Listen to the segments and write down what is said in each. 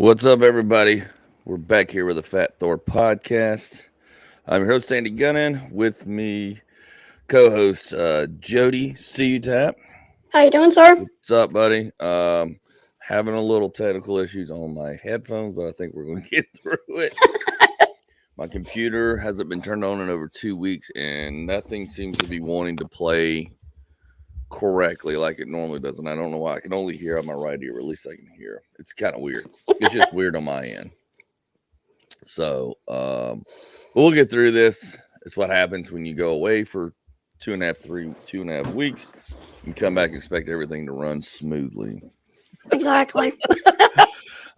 What's up, everybody? We're back here with the Fat Thor podcast. I'm your host, Andy Gunnin. With me, co-host Jody Cieutat. How you doing, sir? What's up, buddy? Having a little technical issues on my headphones, but I think we're going to get through it. My computer hasn't been turned on in over 2 weeks, and nothing seems to be wanting to play correctly like it normally does. And I don't know why. I can only hear on my right ear, or at least I can hear. It's kind of weird. It's just weird on my end. So we'll get through this. It's what happens when you go away for 2.5 weeks and come back and expect everything to run smoothly. Exactly.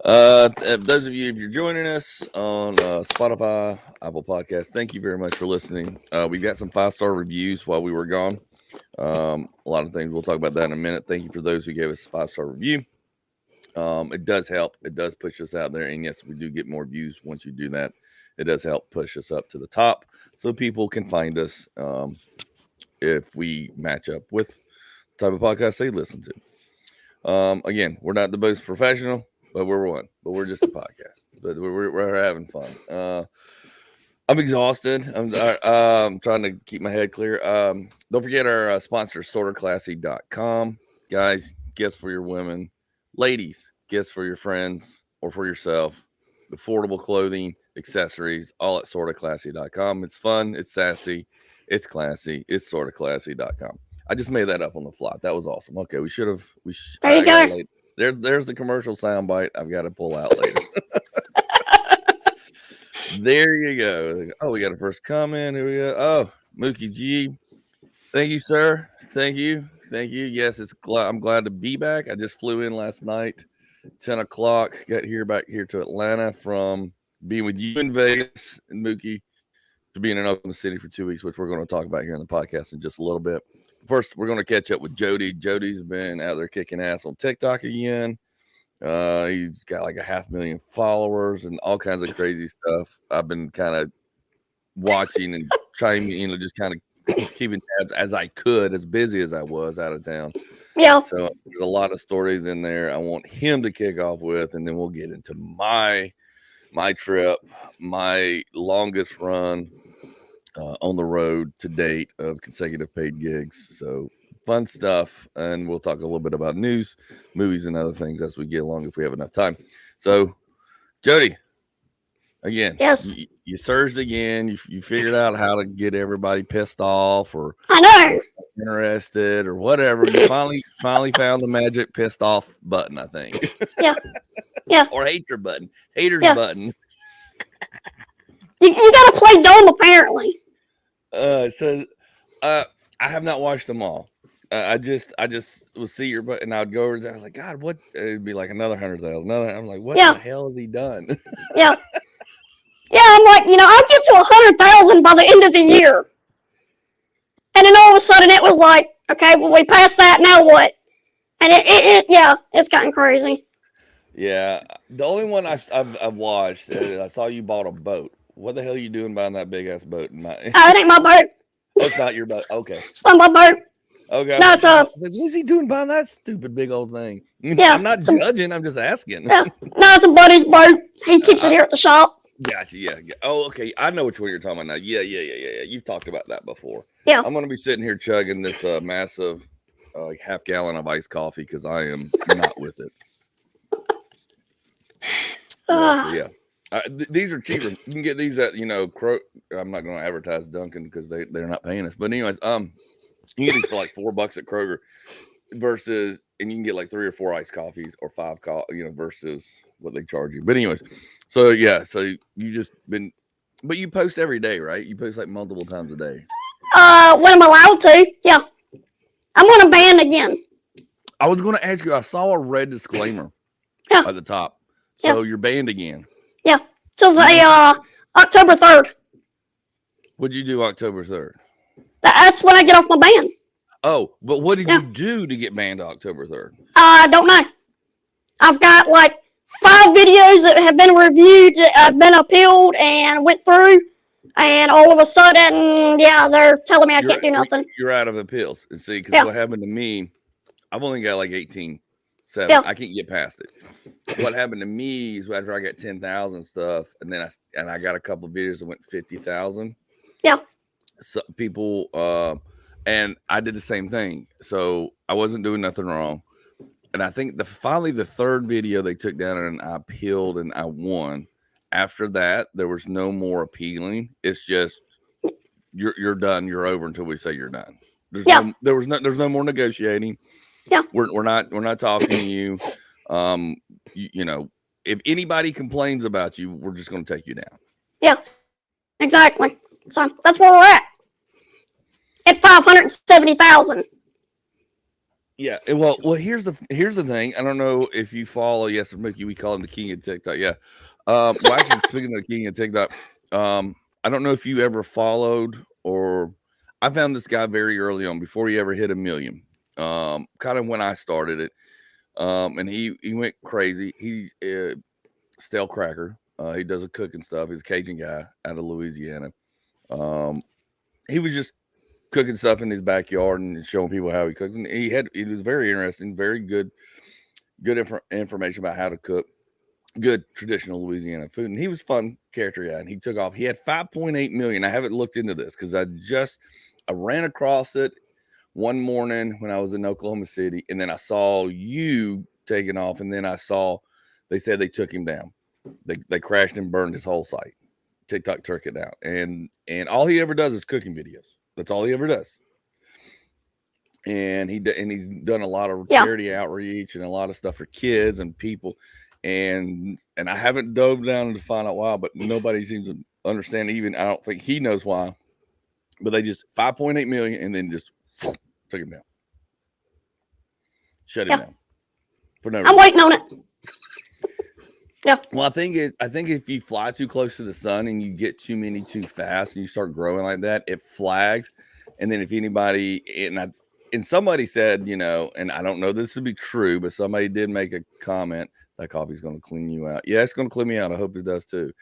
Those of you, if you're joining us on Spotify, Apple Podcasts, thank you very much for listening. We've got some 5-star reviews while we were gone. A lot of things. We'll talk about that in a minute. Thank you for those who gave us a 5-star review. It does help. It does push us out there. And yes, we do get more views once you do that. It does help push us up to the top so people can find us if we match up with the type of podcast they listen to. Again, we're not the most professional, but we're one. But we're just a podcast. But we're having fun. I'm exhausted. I'm trying to keep my head clear. Don't forget our sponsor, sorterclassy.com. Guys, gifts for your women. Ladies, gifts for your friends or for yourself. Affordable clothing, accessories, all at sorterclassy.com. It's fun. It's sassy. It's classy. It's sorterclassy.com. I just made that up on the fly. That was awesome. Okay, we should have. There you go. There's the commercial soundbite I've got to pull out later. There you go. Oh, we got a first comment. Here we go. Oh, Mookie G. Thank you, sir. Thank you. Yes, I'm glad to be back. I just flew in last night, 10 o'clock. Got back here to Atlanta from being with you in Vegas and Mookie to being in Oklahoma City for 2 weeks, which we're going to talk about here in the podcast in just a little bit. First, we're going to catch up with Jody. Jody's been out there kicking ass on TikTok again. He's got like 500,000 followers and all kinds of crazy stuff. I've been kind of watching and trying, just kind of keeping tabs as I could, as busy as I was out of town. Yeah. So there's a lot of stories in there I want him to kick off with, and then we'll get into my trip, my longest run on the road to date of consecutive paid gigs. So fun stuff, and we'll talk a little bit about news, movies, and other things as we get along if we have enough time. So, Jody, again, yes, you surged again. You figured out how to get everybody pissed off or I know interested or whatever. You finally found the magic pissed off button, I think. Yeah. Or hatred button, haters button. You got to play dumb apparently. I have not watched them all. I just would see your butt, and I'd go over there. I was like, God, what? It'd be like another 100,000. I'm like, what the hell has he done? Yeah. I'm like, I'll get to 100,000 by the end of the year, and then all of a sudden it was like, okay, well we passed that. Now what? And it's gotten crazy. Yeah, the only one I've watched. I saw you bought a boat. What the hell are you doing buying that big ass boat? It ain't my boat. Oh, it's not your boat. Okay. It's not my boat. Okay. No, it's what's he doing buying that stupid big old thing? Yeah. I'm not judging. I'm just asking. Yeah. No, it's a buddy's boat. He keeps it here at the shop. Gotcha. Yeah. Oh, okay. I know which one you're talking about now. Yeah. You've talked about that before. Yeah. I'm going to be sitting here chugging this massive half gallon of iced coffee because I am not with it. Yeah. These are cheaper. You can get these at I'm not going to advertise Dunkin' because they're not paying us. But anyways, you can get these for like $4 at Kroger and you can get like 3 or 4 iced coffees or 5 versus what they charge you. But anyways, so you just been, but you post every day, right? You post like multiple times a day. When I'm allowed to, yeah. I'm on a ban again. I was going to ask you. I saw a red disclaimer at the top. So you're banned again. Yeah. So the October 3rd. What'd you do October 3rd? That's when I get off my ban. Oh, but what did you do to get banned October 3rd? I don't know. I've got like 5 videos that have been reviewed, that have been appealed and went through, and all of a sudden, they're telling me I can't do nothing. You're out of appeals. And see, because what happened to me, I've only got like 18 7. Yeah. I can't get past it. What happened to me is after I got 10,000 stuff, and then I got a couple of videos that went 50,000. Yeah. So people, and I did the same thing. So I wasn't doing nothing wrong. And I think finally the third video they took down and I appealed and I won. After that, there was no more appealing. It's just you're done. You're over until we say you're done. There's no more negotiating. Yeah. We're not talking to you. You know, if anybody complains about you, we're just going to take you down. Yeah, exactly. So that's where we're at 570,000. Yeah. Well, here's the thing. I don't know if you follow. Yes, Mickey. We call him the king of TikTok. Yeah. Well, actually, speaking of the king of TikTok, I don't know if you ever followed or I found this guy very early on before he ever hit 1 million. Kind of when I started it. And he went crazy. He's a stale cracker. He does a cooking stuff. He's a Cajun guy out of Louisiana. He was just cooking stuff in his backyard and showing people how he cooks. And it was very interesting, very good information about how to cook good traditional Louisiana food. And he was a fun character guy, and he took off. He had 5.8 million. I haven't looked into this because I ran across it one morning when I was in Oklahoma City, and then I saw you taking off, and then they said they took him down. They crashed and burned his whole site. TikTok took it down, and all he ever does is cooking videos. That's all he ever does. And he's done a lot of charity outreach and a lot of stuff for kids and people. And I haven't dove down to find out why, but nobody seems to understand. Even I don't think he knows why. But they just 5.8 million and then just took him down. Shut him down. For no reason. I'm waiting on it. Yeah. Well, I think if you fly too close to the sun and you get too many too fast and you start growing like that, it flags. And then if anybody and somebody said, you know, and I don't know this to be true, but somebody did make a comment that coffee's going to clean you out. Yeah, it's going to clean me out. I hope it does too.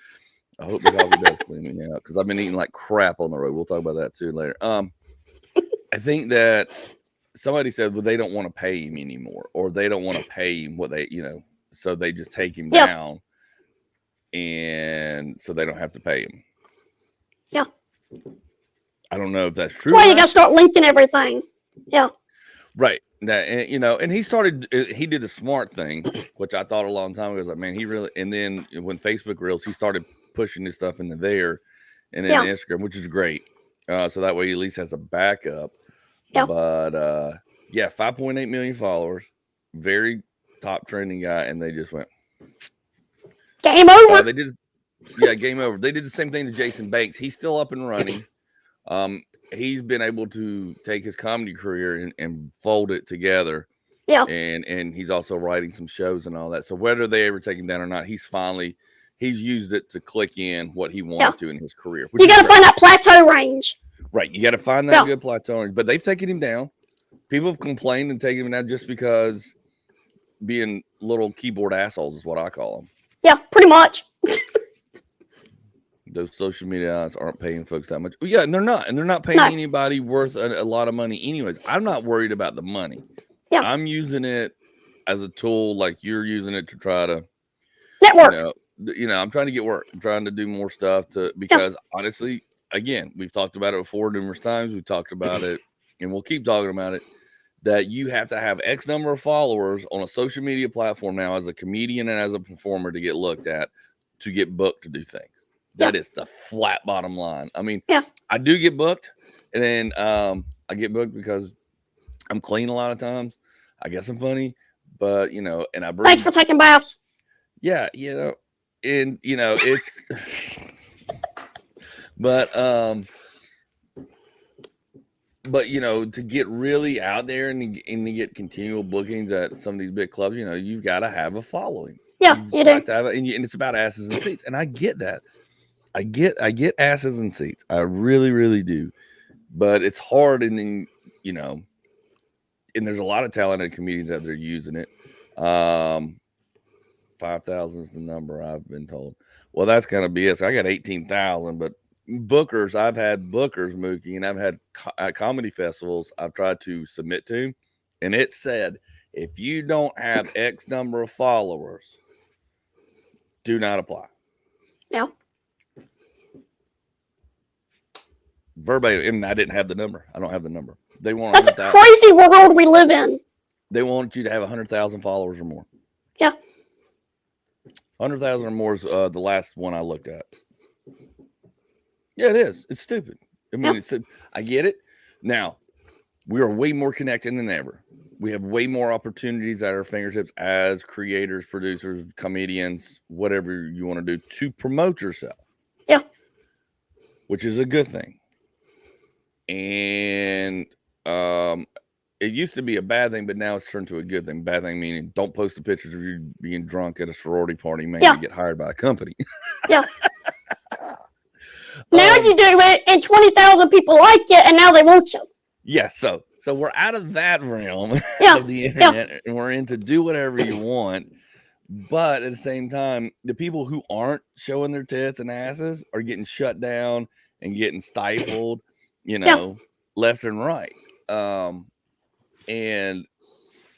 I hope the coffee does clean me out because I've been eating like crap on the road. We'll talk about that too later. I think that somebody said, well, they don't want to pay him anymore, or they don't want to pay him what they, you know, so they just take him down, and so they don't have to pay him. Yeah. I don't know if that's true. That's why you got to start linking everything. Yeah. Right. And, you know, and he did the smart thing, which I thought a long time ago. I was like, man, he really, and then when Facebook Reels, he started pushing his stuff into there and then Instagram, which is great. So that way he at least has a backup. Yeah. But, 5.8 million followers, very top trending guy. And they just went game over. Game over. They did the same thing to Jason Banks. He's still up and running. He's been able to take his comedy career and fold it together. Yeah. And he's also writing some shows and all that. So whether they ever take him down or not, he's used it to click in what he wanted to in his career. You got to find that plateau range. Right. You got to find that good plateau range. But they've taken him down. People have complained and taken him down just because being little keyboard assholes is what I call them. Yeah, pretty much. Those social media ads aren't paying folks that much. Yeah, and they're not paying anybody worth a lot of money anyways. I'm not worried about the money. Yeah. I'm using it as a tool like you're using it to try to network. You know, I'm trying to get work. I'm trying to do more stuff because honestly, again, we've talked about it before numerous times. We've talked about it and we'll keep talking about it, that you have to have X number of followers on a social media platform now as a comedian and as a performer to get looked at, to get booked to do things. That is the flat bottom line. I mean, I do get booked, and then I get booked because I'm clean a lot of times. I guess I'm funny, but you know, and I bring. Thanks for taking baths. Yeah, you know, and you know it's, but you know, to get really out there and to get continual bookings at some of these big clubs, you know, you've got to have a following. Yeah, you do. To have it, and it's about asses and seats, and I get that. I get asses and seats. I really, really do. But it's hard, and then, you know, and there's a lot of talented comedians out there using it. 5,000 is the number I've been told. Well, that's kind of BS. I got 18,000, but bookers, I've had bookers, Mookie, and I've had comedy festivals I've tried to submit to, and it said if you don't have X number of followers, do not apply. Yeah. Verbatim, and I didn't have the number. I don't have the number. They want. That's a crazy world we live in. They want you to have 100,000 followers or more. Yeah. 100,000 or more is the last one I looked at. Yeah, it is. It's stupid. I mean, I get it. Now, we are way more connected than ever. We have way more opportunities at our fingertips as creators, producers, comedians, whatever you want to do to promote yourself. Yeah. Which is a good thing. And it used to be a bad thing, but now it's turned to a good thing. Bad thing meaning don't post the pictures of you being drunk at a sorority party, man. You get hired by a company. Yeah. Now you do it, and 20,000 people like it, and now they want you. Yeah, so we're out of that realm of the internet, and we're into do whatever you want. But at the same time, the people who aren't showing their tits and asses are getting shut down and getting stifled, left and right. And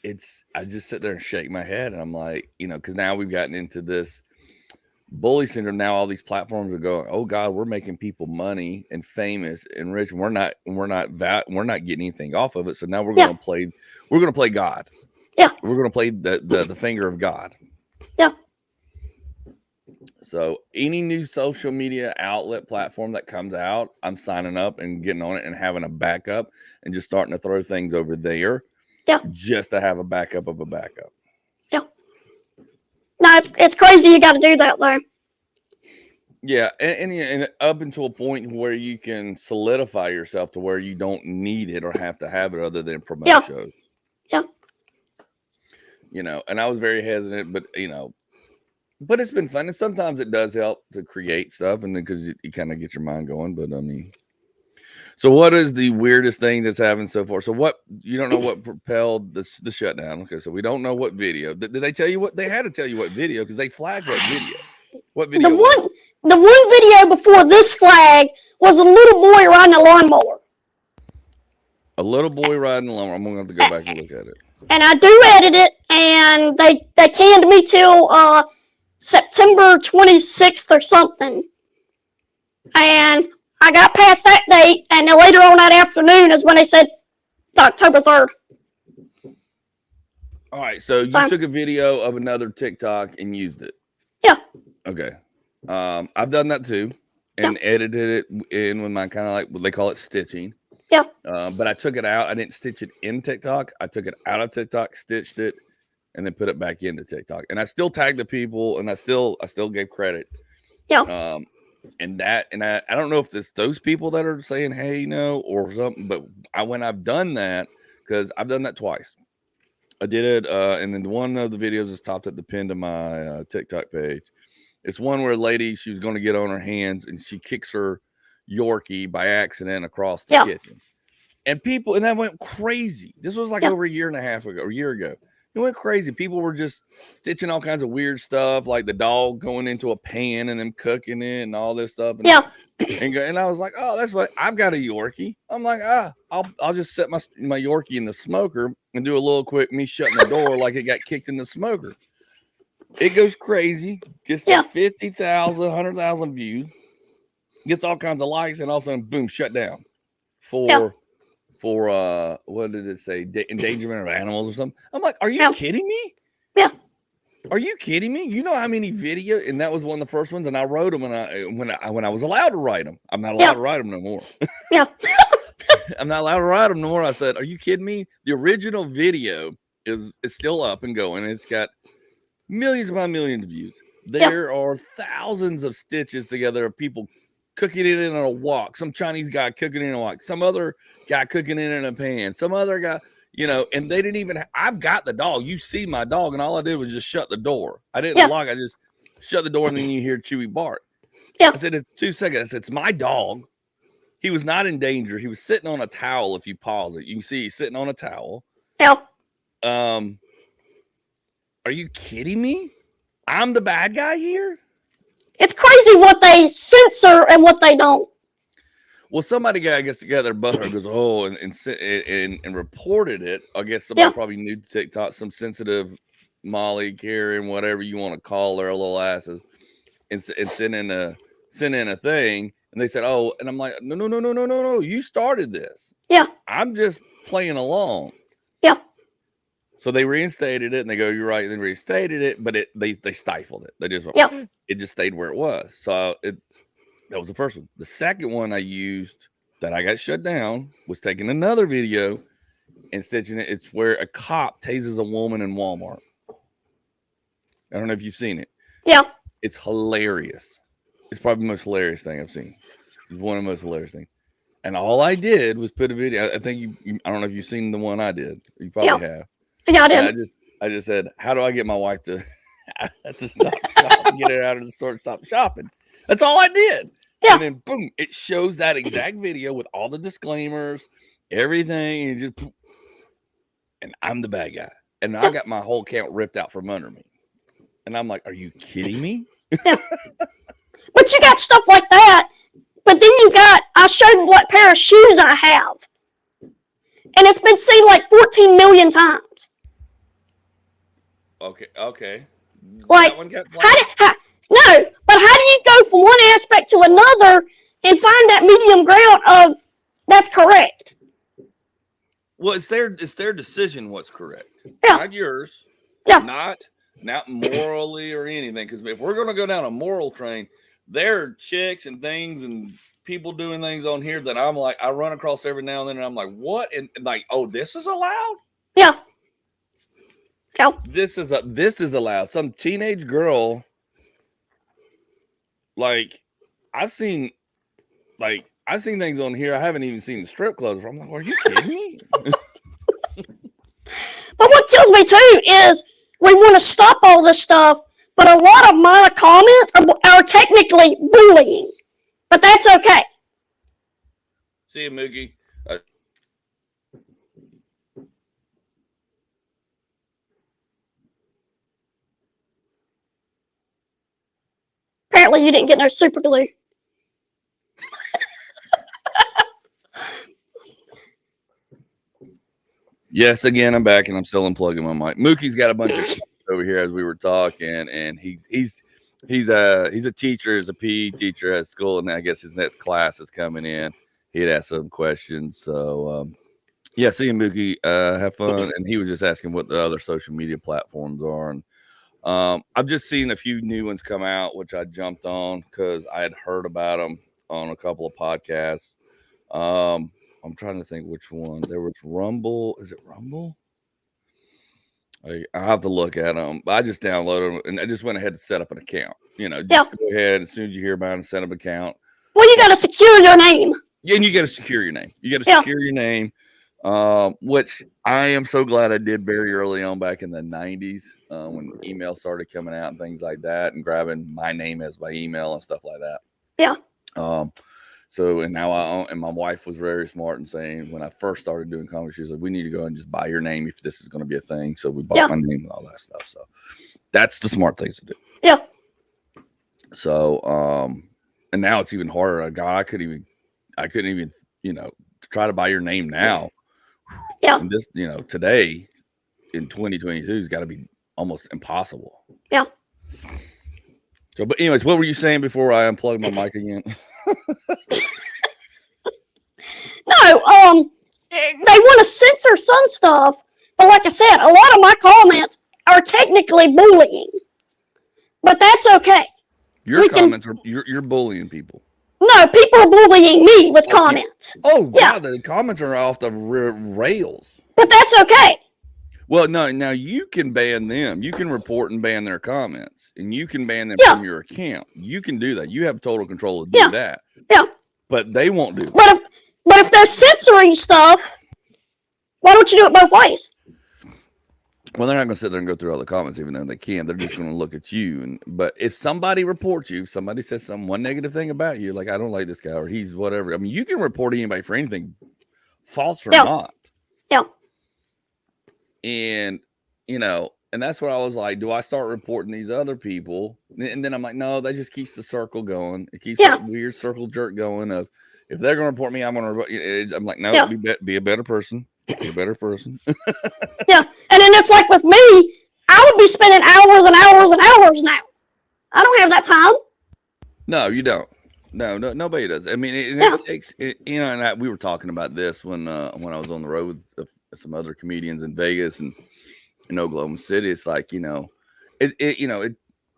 I just sit there and shake my head, and I'm like, because now we've gotten into this bully syndrome. Now all these platforms are going, oh God, we're making people money and famous and rich, and we're not getting anything off of it. So now we're going to play God. Yeah, we're going to play the finger of God. Yeah. So any new social media outlet platform that comes out, I'm signing up and getting on it and having a backup and just starting to throw things over there. Yeah. Just to have a backup of a backup. Yeah. No, it's crazy you got to do that though. Yeah, and up until a point where you can solidify yourself to where you don't need it or have to have it other than promote shows. Yeah. And I was very hesitant, but but it's been fun. And sometimes it does help to create stuff, and then because you kind of get your mind going. But I mean, so what is the weirdest thing that's happened so far? So what, you don't know what propelled the shutdown? Okay, so we don't know what video. Did they tell you what? They had to tell you what video because they flagged what video. What video? The one video before this flag was a little boy riding a lawnmower. A little boy riding a lawnmower. I'm gonna have to go back and look at it. And I do edit it, and they canned me till September 26th or something. And I got past that date, and then later on that afternoon is when they said October 3rd. All right, so you took a video of another TikTok and used it. Yeah. Okay. I've done that too, and edited it in with my kind of like what they call it stitching. Yeah. But I took it out. I didn't stitch it in TikTok. I took it out of TikTok, stitched it, and then put it back into TikTok. And I still tagged the people, and I still gave credit. Yeah. And I don't know if it's those people that are saying, hey, or something. But when I've done that, because I've done that twice. I did it, and then one of the videos is topped at the pin to my TikTok page. It's one where a lady, she was going to get on her hands, and she kicks her Yorkie by accident across the kitchen. And that went crazy. This was like over a year ago. It went crazy. People were just stitching all kinds of weird stuff, like the dog going into a pan and them cooking it and all this stuff. And I was like, oh, that's what I've got a Yorkie. I'm like, I'll just set my Yorkie in the smoker and do a little quick me shutting the door like it got kicked in the smoker. It goes crazy, gets to 50,000, 100,000 views, gets all kinds of likes, and all of a sudden, boom, shut down for what did it say? Endangerment of animals or something. I'm like, are you kidding me? Yeah. Are you kidding me? You know how many videos? And that was one of the first ones, and I wrote them when I was allowed to write them. I'm not allowed to write them no more. Yeah. I'm not allowed to write them no more. I said, are you kidding me? The original video is still up and going. It's got millions upon millions of views. There are thousands of stitches together of people cooking it in a wok. Some Chinese guy cooking it in a wok. Some other guy cooking it in a pan. Some other guy, and they didn't even, I've got the dog. You see my dog, and all I did was just shut the door. I didn't lock. I just shut the door, and then you hear Chewy bark. Yeah. I said, it's 2 seconds. I said, it's my dog. He was not in danger. He was sitting on a towel. If you pause it, you can see he's sitting on a towel. Yeah. Are you kidding me? I'm the bad guy here? It's crazy what they censor and what they don't. Well, somebody got, I guess, together, butthurt goes, oh, and reported it. I guess somebody probably knew TikTok, some sensitive Molly, Karen, whatever you want to call their little asses, and sent in a thing. And they said, oh, and I'm like, no, you started this. Yeah. I'm just playing along. Yeah. So they reinstated it, and they go, you're right. They reinstated it, but they stifled it. They just went, it just stayed where it was. So that was the first one. The second one I used that I got shut down was taking another video and stitching it. It's where a cop tases a woman in Walmart. I don't know if you've seen it. Yeah. It's hilarious. It's probably the most hilarious thing I've seen. It's one of the most hilarious things. And all I did was put a video. I think I don't know if you've seen the one I did. You probably have. Yeah, I did. I just said, how do I get my wife to stop shopping, get her out of the store and stop shopping? That's all I did. Yeah. And then boom, it shows that exact video with all the disclaimers, everything, and I'm the bad guy. And I got my whole account ripped out from under me. And I'm like, are you kidding me? Yeah. But you got stuff like that. But then I showed what pair of shoes I have. And it's been seen like 14 million times. Okay. Like, no, but how do you go from one aspect to another and find that medium ground of that's correct? Well, it's their decision what's correct. Yeah. Not yours. Yeah. Not morally or anything. Because if we're going to go down a moral train, there are chicks and things and people doing things on here that I'm like, I run across every now and then, and I'm like, what? And like, oh, this is allowed? Yeah. Yeah. This is allowed. Some teenage girl, like, I've seen things on here I haven't even seen the strip clubs. I'm like, are you kidding me? But what kills me too is we want to stop all this stuff, but a lot of my comments are technically bullying. But that's okay. See you, Mookie. Apparently you didn't get no super glue. Yes, again, I'm back and I'm still unplugging my mic. Mookie's got a bunch of over here as we were talking, and he's a teacher, he's a PE teacher at school, and I guess his next class is coming in. He'd ask some questions. So yeah, see you, Mookie. Have fun. And he was just asking what the other social media platforms are. And I've just seen a few new ones come out, which I jumped on because I had heard about them on a couple of podcasts. I'm trying to think which one. There was Rumble. Is it Rumble? I have to look at them. I just downloaded them and I just went ahead and set up an account. You know, just go ahead as soon as you hear about it, set up an account. Well, you got to secure your name. Yeah, and you got to secure your name. You got to secure your name, which I am so glad I did very early on back in the 90s when email started coming out and things like that, and grabbing my name as my email and stuff like that. Yeah. So, and now I own, and my wife was very smart in saying when I first started doing comedy, she was like, we need to go and just buy your name if this is going to be a thing. So we bought my name and all that stuff. So that's the smart things to do. Yeah. So, and now it's even harder. God, I couldn't even, try to buy your name now. Yeah. And this, today in 2022 has got to be almost impossible. Yeah. So, but anyways, what were you saying before I unplugged my mic again? No, they want to censor some stuff, but like I said, a lot of my comments are technically bullying, but that's okay. Your comments are you're bullying people. No, people are bullying me with comments. Oh God, the comments are off the rails. But that's okay. Well, no, now you can ban them. You can report and ban their comments, and you can ban them from your account. You can do that. You have total control to do that. Yeah. But they won't do that. But if they're censoring stuff, why don't you do it both ways? Well, they're not going to sit there and go through all the comments, even though they can. They're just going to look at you. But if somebody reports you, somebody says one negative thing about you, like I don't like this guy or he's whatever. I mean, you can report anybody for anything, false or not. Yeah. And, and that's what I was like, do I start reporting these other people? And then I'm like, no, that just keeps the circle going. It keeps that weird circle jerk going of if they're going to report me, I'm going to report. I'm like, no, Yeah. be a better person. Be a better person. Yeah, and then it's like with me, I would be spending hours and hours and hours now. I don't have that time. No, you don't. No, nobody does. I mean, Yeah. it takes, and we were talking about this when I was on the road with some other comedians in Vegas and in Oklahoma City. It's like,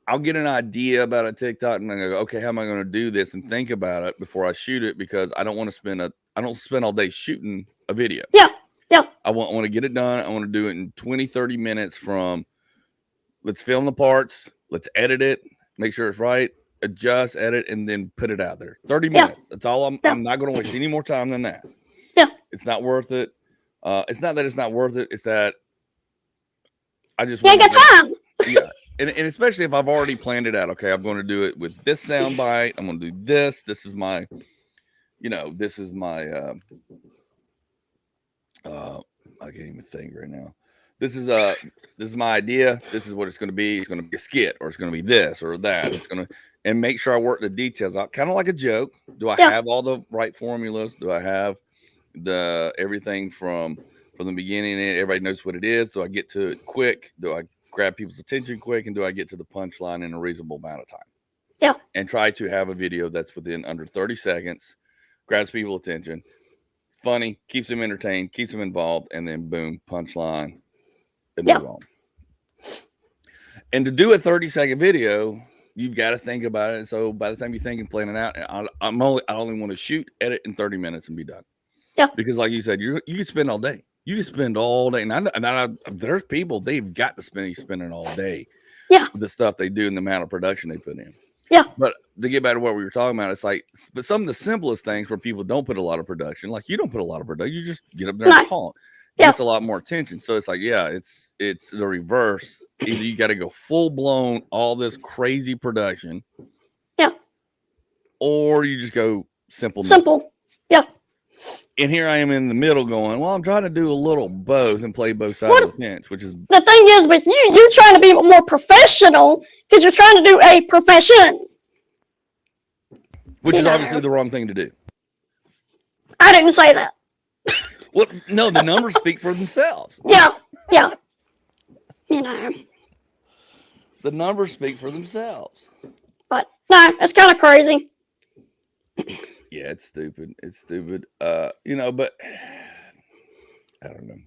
I'll get an idea about a TikTok and I go, okay, how am I going to do this, and think about it before I shoot it, because I don't want to I don't spend all day shooting a video. Yeah. Yeah. I want to get it done. I want to do it in 20, 30 minutes from let's film the parts, let's edit it, make sure it's right, adjust, edit, and then put it out there. 30 minutes. That's all. I'm not going to waste any more time than that. Yeah. It's not worth it. It's not that it's not worth it. It's that I just want to get time. Yeah. And especially if I've already planned it out. Okay, I'm going to do it with this sound bite. I'm going to do this. This is my, this is my, I can't even think right now. This is my idea. This is what it's going to be. It's going to be a skit, or it's going to be this or that. It's going to, and make sure I work the details out, kind of like a joke. Do I have all the right formulas? Do I have everything from the beginning? Everybody knows what it is. Do I get to it quick? Do I grab people's attention quick? And do I get to the punchline in a reasonable amount of time? Yeah. And try to have a video that's within under 30 seconds, grabs people's attention, funny, keeps them entertained, keeps them involved, and then boom, punchline, and move on. And to do a 30-second video, you've got to think about it. And so by the time you think and plan it out, I only want to shoot, edit in 30 minutes and be done. Yeah. Because like you said, you can spend all day. You can spend all day. And there's people, they've got to spending all day. Yeah. With the stuff they do and the amount of production they put in. Yeah. But to get back to what we were talking about, it's like, but some of the simplest things where people don't put a lot of production, like you don't put a lot of production, you just get up there and talk. It gets a lot more attention. So it's like, yeah, it's the reverse. Either you got to go full blown, all this crazy production. Yeah. Or you just go simple. Yeah. And here I am in the middle going, well, I'm trying to do a little both and play both sides of the fence, which is the thing is with you're trying to be more professional because you're trying to do a profession. Which is obviously the wrong thing to do. I didn't say that. Well, no, the numbers speak for themselves. Yeah. The numbers speak for themselves. But no, it's kind of crazy. Yeah, it's stupid. But I don't know.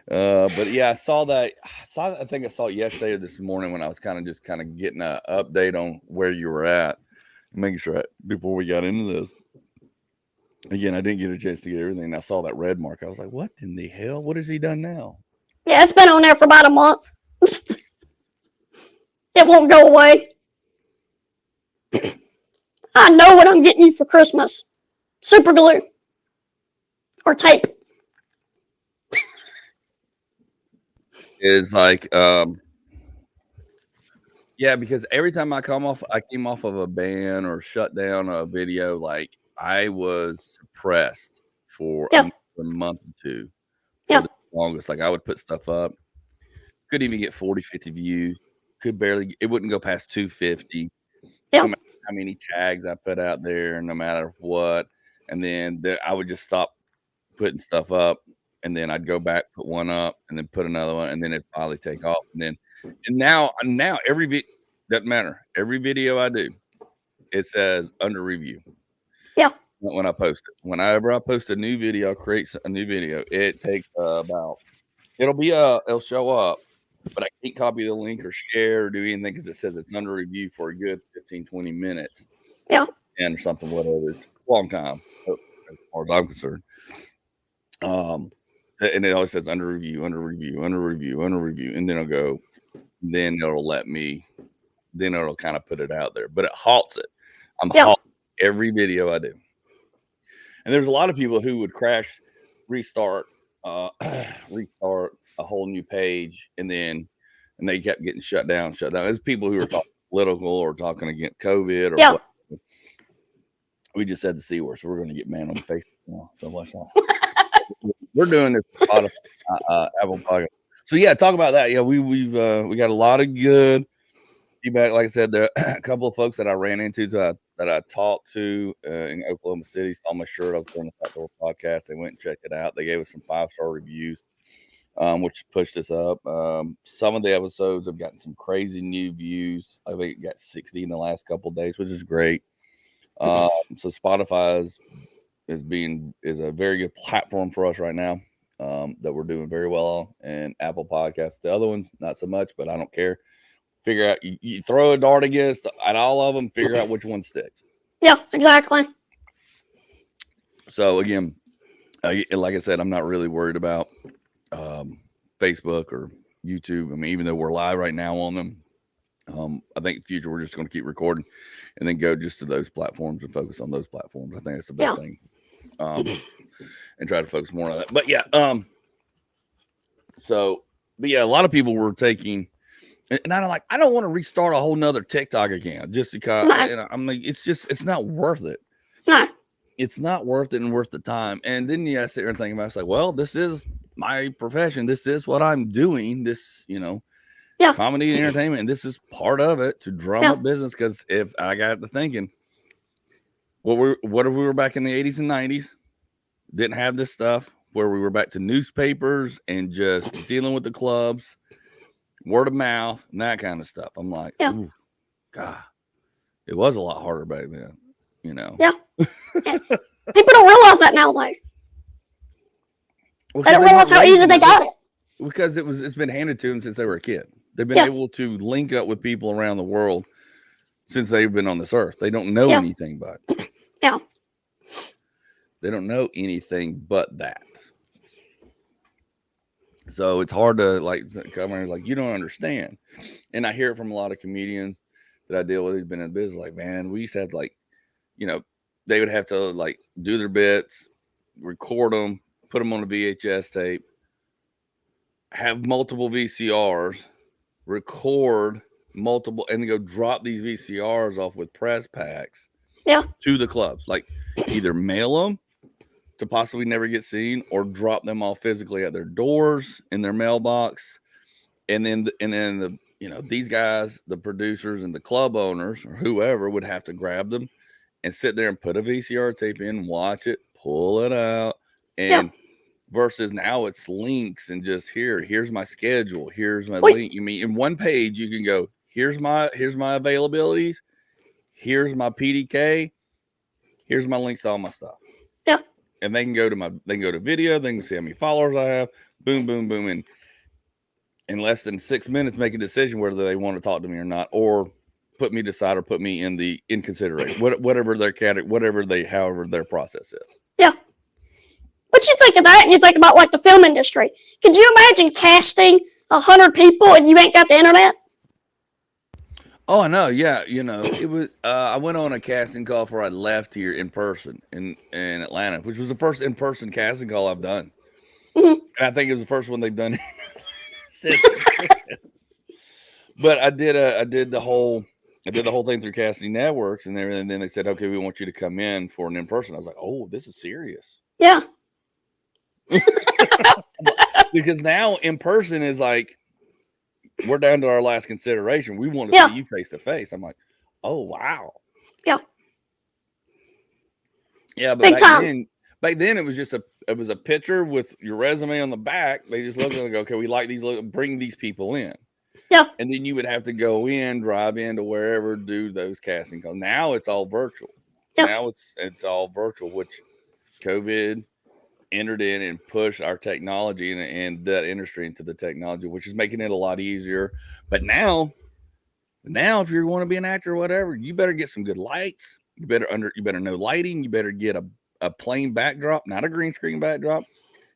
But yeah, I saw that. I think I saw it yesterday or this morning when I was kind of getting an update on where you were at, making sure before we got into this. Again, I didn't get a chance to get everything. And I saw that red mark. I was like, what in the hell? What has he done now? Yeah, it's been on there for about a month. It won't go away. I know what I'm getting you for Christmas. Super glue. Or tape. Is like, yeah, because every time I came off of a ban or shut down a video, like I was suppressed for a month or two. For the longest. Like I would put stuff up. Couldn't even get 40, 50 views. It wouldn't go past 250. Yeah. No matter how many tags I put out there, no matter what. And then I would just stop putting stuff up. And then I'd go back, put one up, and then put another one, and then it'd finally take off. And now every video doesn't matter. Every video I do, it says under review. Yeah. When I post it, whenever I post a new video, create a new video, it takes it'll show up, but I can't copy the link or share or do anything because it says it's under review for a good 15, 20 minutes. Yeah. And or something, whatever. It's a long time, as far as I'm concerned. And it always says under review, under review, under review, under review. And then it'll let me, then it'll kind of put it out there. But it halts it. I'm halting every video I do. And there's a lot of people who would crash, restart a whole new page, and they kept getting shut down. There's people who are talking political or talking against COVID or whatever. We just said the C word, so we're going to get banned on Facebook now. So what's that? We're doing this Apple podcast. So yeah, talk about that. Yeah, we got a lot of good feedback. Like I said, there are a couple of folks that I ran into that I talked to in Oklahoma City saw my shirt. I was doing the Outdoor podcast. They went and checked it out. They gave us some 5-star reviews, which pushed us up. Some of the episodes have gotten some crazy new views. I think it got 60 in the last couple of days, which is great. So Spotify is a very good platform for us right now, that we're doing very well on, and Apple Podcasts. The other ones, not so much, but I don't care. Figure out, you throw a dart against at all of them, figure out which one sticks. Yeah, exactly. So again, like I said, I'm not really worried about Facebook or YouTube. I mean, even though we're live right now on them, I think in the future we're just going to keep recording and then go just to those platforms and focus on those platforms. I think that's the best thing. And try to focus more on that. But yeah, a lot of people were taking, and I'm like, I don't want to restart a whole nother TikTok account just because. No. I'm like, it's not worth it. No. It's not worth it and worth the time. And then you sit there and think about it, it's like, well, this is my profession. This is what I'm doing. This, comedy and entertainment, and this is part of it to drum up business. Because if I got to thinking, what if we were back in the 80s and 90s, didn't have this stuff, where we were back to newspapers and just dealing with the clubs, word of mouth, and that kind of stuff. I'm like, ooh, God, it was a lot harder back then, Yeah. People don't realize that now, though. Well, they don't realize how easy they got it. Because it's been handed to them since they were a kid. They've been able to link up with people around the world since they've been on this earth. They don't know anything but. Yeah. They don't know anything but that. So it's hard to come in like, you don't understand. And I hear it from a lot of comedians that I deal with who's been in business. Like, man, we used to have they would have to do their bits, record them, put them on a VHS tape, have multiple VCRs, record multiple, and then go drop these VCRs off with press packs to the clubs. Like either mail them to possibly never get seen, or drop them off physically at their doors in their mailbox. And then these guys, the producers and the club owners or whoever, would have to grab them and sit there and put a VCR tape in, watch it, pull it out, and versus now it's links and just here's my schedule, here's my link. You mean in one page you can go, here's my availabilities, here's my PDK, here's my links to all my stuff. Yeah. And they can go to video, they can see how many followers I have, boom, boom, boom, and in less than 6 minutes make a decision whether they want to talk to me or not, or put me to side or put me in consideration, whatever their category, however their process is. Yeah. But you think of that, and you think about the film industry. Could you imagine casting 100 people and you ain't got the internet? Oh, I know. Yeah, it was. I went on a casting call before I left here in person in Atlanta, which was the first in person casting call I've done, and I think it was the first one they've done since. But I did the whole thing through Casting Networks and everything. And then they said, okay, we want you to come in for an in person. I was like, oh, this is serious. Yeah. Because now in person is like, we're down to our last consideration. We want to see you face to face. I'm like, oh wow. Yeah. Yeah, but back then it was just a picture with your resume on the back. They just looked at it and go, okay, we like these, bring these people in. Yeah. And then you would have to go in, drive into wherever, do those casting calls. Now it's all virtual. Yeah. Now it's all virtual, which COVID entered in and pushed our technology and that industry into the technology, which is making it a lot easier. But now if you want to be an actor or whatever, you better get some good lights. You better know lighting. You better get a plain backdrop, not a green screen backdrop.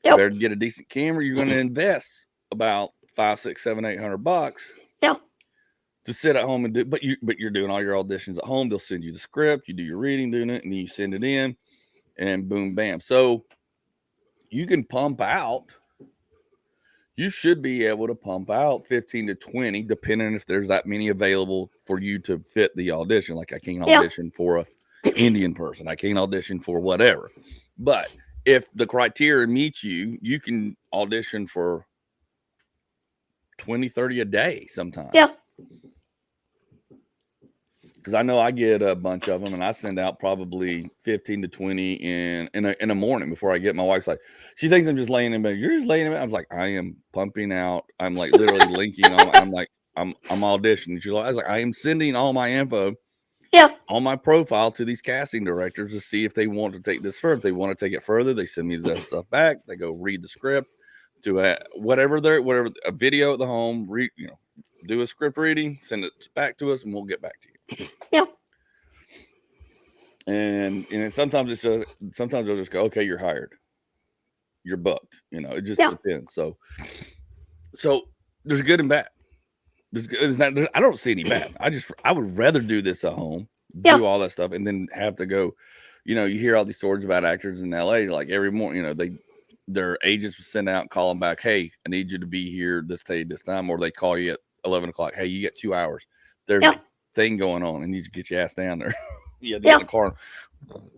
Yep. You better get a decent camera. You're going to invest about $500, $600, $700 $800 to sit at home and do. But you're doing all your auditions at home. They'll send you the script. You do your reading, doing it, and then you send it in, and boom, bam. So you can pump out. You should be able to pump out 15 to 20, depending if there's that many available for you to fit the audition. Like I can't audition for a Indian person. I can't audition for whatever. But if the criteria meets you, you can audition for 20, 30 a day sometimes. Yeah. because I know I get a bunch of them, and I send out probably 15 to 20 in a morning before I get. My wife's like, she thinks I'm just laying in bed. You're just laying in bed. I was like, I am pumping out. I'm like literally linking on. I'm like, I'm auditioning. She's like, I was like, I am sending all my info on my profile to these casting directors to see if they want to take this further. If they want to take it further, they send me that stuff back. They go read the script, do whatever a video at the home, do a script reading, send it back to us, and we'll get back to you. Yeah. And sometimes sometimes they'll just go, okay, you're hired, you're booked. It just depends. So there's good and bad. I don't see any bad. I would rather do this at home, do all that stuff, and then have to go. You hear all these stories about actors in LA. Like every morning, their agents will send out and call them back. Hey, I need you to be here this day, this time, or they call you at 11 o'clock. Hey, you get 2 hours. There's a thing going on, and you need to get your ass down there. Get in the car,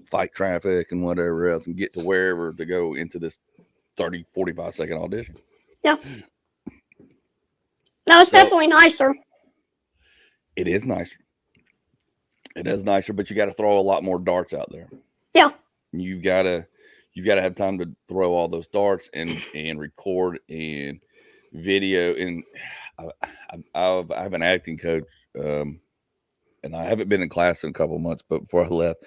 fight traffic and whatever else, and get to wherever to go into this 30, 45-second audition. Yeah. No, it's definitely nicer. It is nicer. It is nicer, but you got to throw a lot more darts out there. Yeah. You've got to have time to throw all those darts and record and video. And I have an acting coach, and I haven't been in class in a couple of months, but before I left,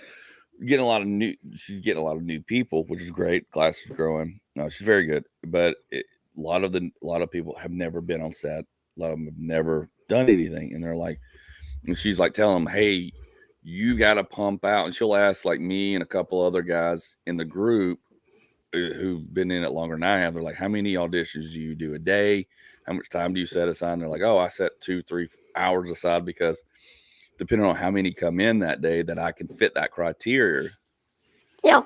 she's getting a lot of new people, which is great. Class is growing. She's very good, but a lot of people have never been on set. A lot of them have never done anything, and they're like, and she's like telling them, hey, you got to pump out. And she'll ask like me and a couple other guys in the group who've been in it longer than I have. They're like, how many auditions do you do a day? How much time do you set aside? And they're like, oh, I set 2-3 hours aside because depending on how many come in that day that I can fit that criteria. Yeah.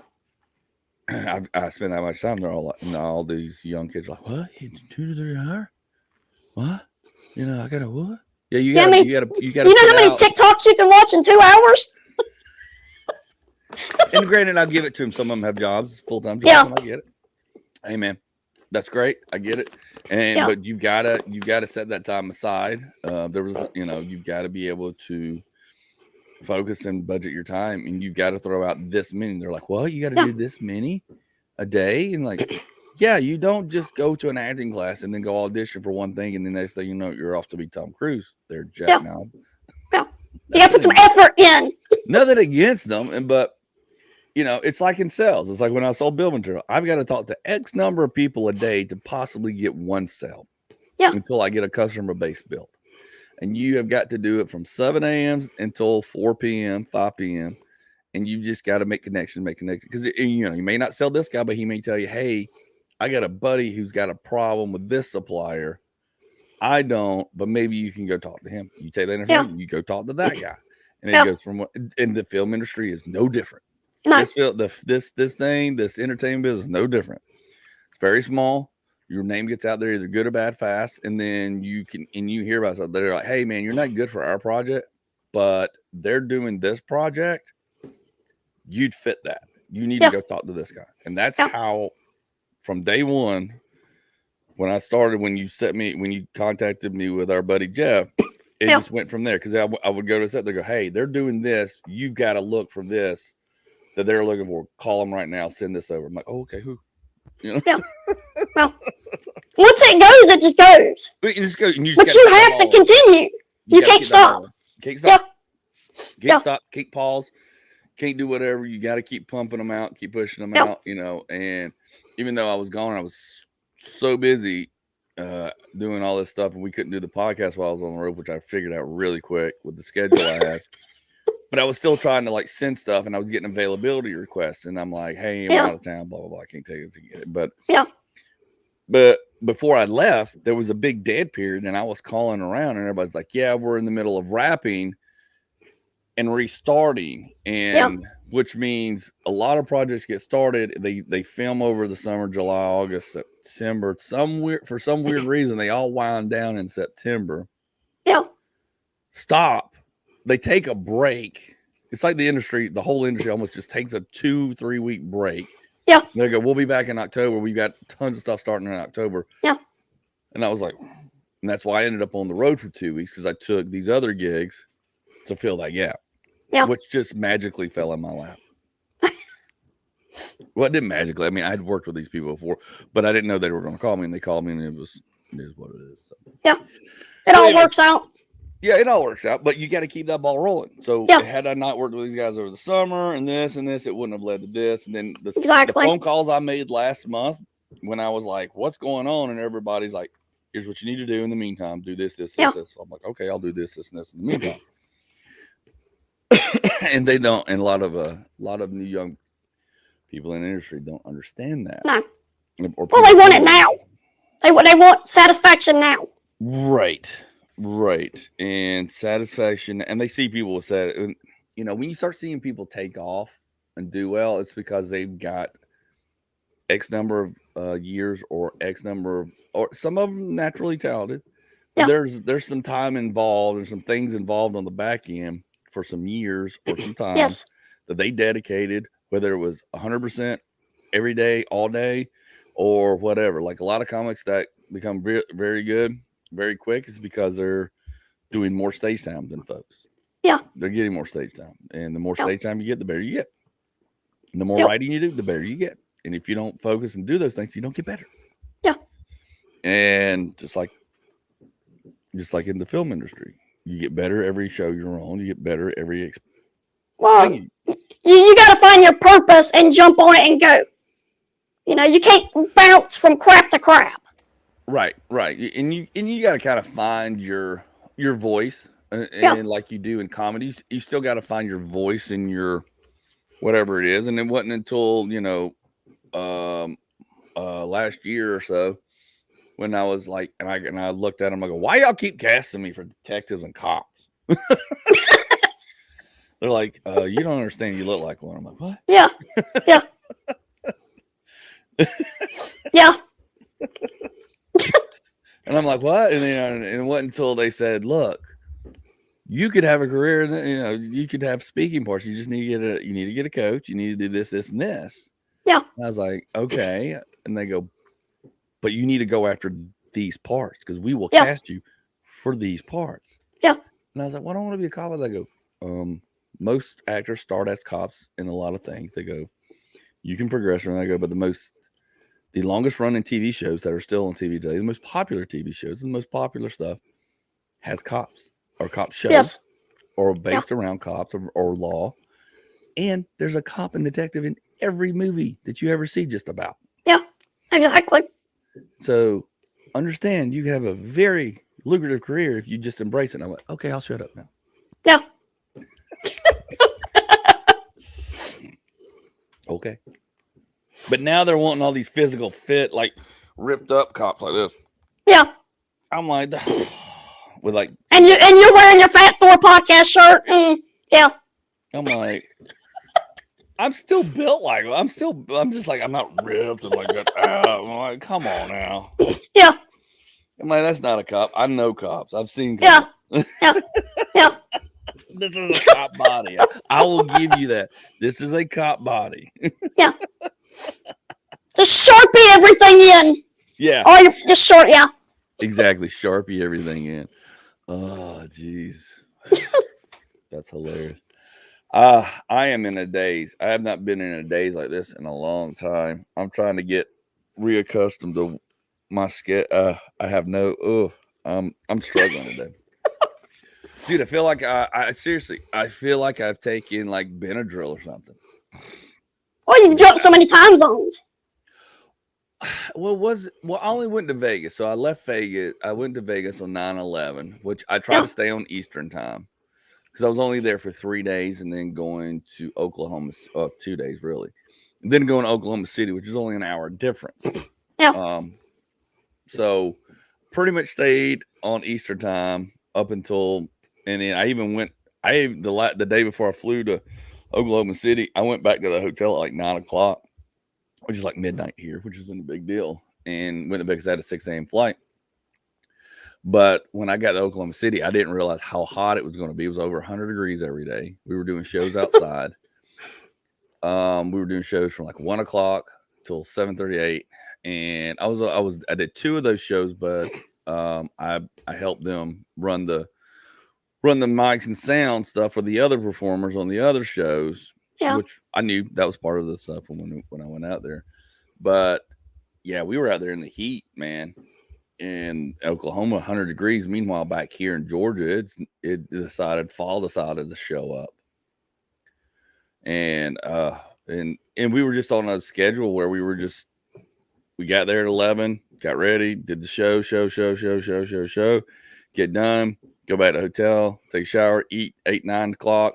I spend that much time. They're all like, all these young kids are like, what? 2 to 3 hours? What? I gotta what? Yeah, you gotta. You know how many TikToks you can watch in 2 hours? And granted, I'll give it to them. Some of them have jobs, full-time jobs, and I get it. Hey, man, that's great. I get it. But you've gotta set that time aside. You've got to be able to focus and budget your time, and you've got to throw out this many. They're like, well, you got to do this many a day, and like, yeah, you don't just go to an acting class and then go audition for one thing, and the next thing you know, you're off to be Tom Cruise. They're Jack now. Yeah, you got to put some effort in. Nothing against them, but it's like in sales. It's like when I sold bill material. I've got to talk to X number of people a day to possibly get one sale. Yeah. Until I get a customer base built. And you have got to do it from 7 a.m. until 4 p.m., 5 p.m. And you just got to make connections. Because, you may not sell this guy, but he may tell you, hey, I got a buddy who's got a problem with this supplier. I don't, but maybe you can go talk to him. You take that information, you go talk to that guy. And it goes from, and the film industry is no different. No. This entertainment business is no different. It's very small. Your name gets out there either good or bad fast, and then you hear about something. They're like, hey man, you're not good for our project, but they're doing this project. You'd fit that. You need to go talk to this guy. And that's how from day one, when you contacted me with our buddy Jeff, it just went from there. Because I would go to set, they go, hey, they're doing this. You've got to look for this that they're looking for. Call them right now. Send this over. I'm like, oh, okay, who? Yeah. Well, once it goes, it just goes. But you have to continue. You can't stop. Can't stop. Can't stop. Can't pause. Can't do whatever. You got to keep pumping them out. Keep pushing them out. And even though I was gone, I was so busy doing all this stuff, and we couldn't do the podcast while I was on the road, which I figured out really quick with the schedule I had. But I was still trying to send stuff, and I was getting availability requests, and I'm like, "Hey, I'm out of town, blah blah blah. I can't take it to get it." But before I left, there was a big dead period, and I was calling around, and everybody's like, "Yeah, we're in the middle of wrapping and restarting," and which means a lot of projects get started. They film over the summer, July, August, September. For some weird reason, they all wind down in September. Yeah. Stop. They take a break. It's like the whole industry almost just takes a 2-3 week break. Yeah. They go, we'll be back in October. We've got tons of stuff starting in October. Yeah. And I was like, and that's why I ended up on the road for 2 weeks, because I took these other gigs to fill that gap. Yeah. Which just magically fell in my lap. Well, it didn't magically. I mean, I had worked with these people before, but I didn't know they were going to call me, and they called me, and it is what it is. So. Yeah. It all works out. Yeah, it all works out, but you got to keep that ball rolling. So had I not worked with these guys over the summer and this, it wouldn't have led to this. And then the phone calls I made last month when I was like, what's going on? And everybody's like, here's what you need to do in the meantime. Do this, this, this, this. I'm like, okay, I'll do this, this, and this in the meantime. And they don't. And a lot of new young people in the industry don't understand that. No. Well, they want it now. They want satisfaction now. Right. And satisfaction. And they see people with that. You know, when you start seeing people take off and do well, it's because they've got X number of years or X number of, or some of them naturally talented. But there's some time involved and some things involved on the back end for some years or some time that they dedicated, whether it was 100% every day, all day, or whatever. Like a lot of comics that become very, very good very quick is because they're doing more stage time than folks. Yeah. They're getting more stage time. And the more stage time you get, the better you get. And the more writing you do, the better you get. And if you don't focus and do those things, you don't get better. Yeah. And just like in the film industry, you get better every show you're on. You get better every well, you got to find your purpose and jump on it and go. You know, you can't bounce from crap to crap. Right. And you got to kind of find your voice, and like you do in comedies, you still got to find your voice in your whatever it is. And it wasn't until last year or so when I was like, and I looked at them, I go, why y'all keep casting me for detectives and cops? They're like, you don't understand. You look like one. I'm like, what? Yeah. Yeah. And I'm like, what? And it wasn't until they said, look, you could have a career, you could have speaking parts. You just need to get a coach. You need to do this, this, and this. Yeah. And I was like, okay. And they go, but you need to go after these parts because we will cast you for these parts. Yeah. And I was like, well, I don't want to be a cop. They go, most actors start as cops in a lot of things. They go, you can progress. And I go, but the longest running TV shows that are still on TV today, the most popular TV shows, the most popular stuff has cops or cop shows or based around cops or law. And there's a cop and detective in every movie that you ever see just about. Yeah, exactly. So understand you can have a very lucrative career if you just embrace it. And I'm like, okay, I'll shut up now. Yeah. Okay. But now they're wanting all these physical fit, like ripped up cops like this. Yeah. I'm like, with like, and you're wearing your Fat Thor podcast shirt. Yeah. I'm like, I'm still built like, I'm just like, I'm not ripped and like that. I'm like, come on now. Yeah. I'm like, that's not a cop. I know cops. I've seen cops. Yeah. This is a cop body. I will give you that. This is a cop body. Yeah. Just Sharpie everything in. Yeah. Oh, you're just short. Yeah. Exactly. Sharpie everything in. Oh, jeez. That's hilarious. I am in a daze. I have not been in a daze like this in a long time. I'm trying to get reaccustomed to my skin. I have I'm struggling today. Dude, I feel like I seriously, I feel like I've taken like Benadryl or something. Well, you've jumped so many time zones. Well, I only went to Vegas. So I left Vegas. I went to Vegas on 9/11, which I tried to stay on Eastern time because I was only there for 3 days and then going to Oklahoma, 2 days really. And then going to Oklahoma City, which is only an hour difference. Yeah. So pretty much stayed on Eastern time up until, and then I even went, the day before I flew to Oklahoma City, I went back to the hotel at like 9:00, which is like midnight here, which isn't a big deal. And went to bed because I had a 6 a.m. flight. But when I got to Oklahoma City, I didn't realize how hot it was going to be. It was over 100 degrees every day. We were doing shows outside. We were doing shows from like 1:00 till 7:38. And I did 2 of those shows, but I helped them run run the mics and sound stuff for the other performers on the other shows, Yeah. which I knew that was part of the stuff when I went out there. But yeah, we were out there in the heat, man. In Oklahoma, 100 degrees. Meanwhile, back here in Georgia, fall decided to show up, and we were just on a schedule where we got there at 11, got ready, did the show, get done, go back to the hotel, take a shower, eat 8, 9 o'clock,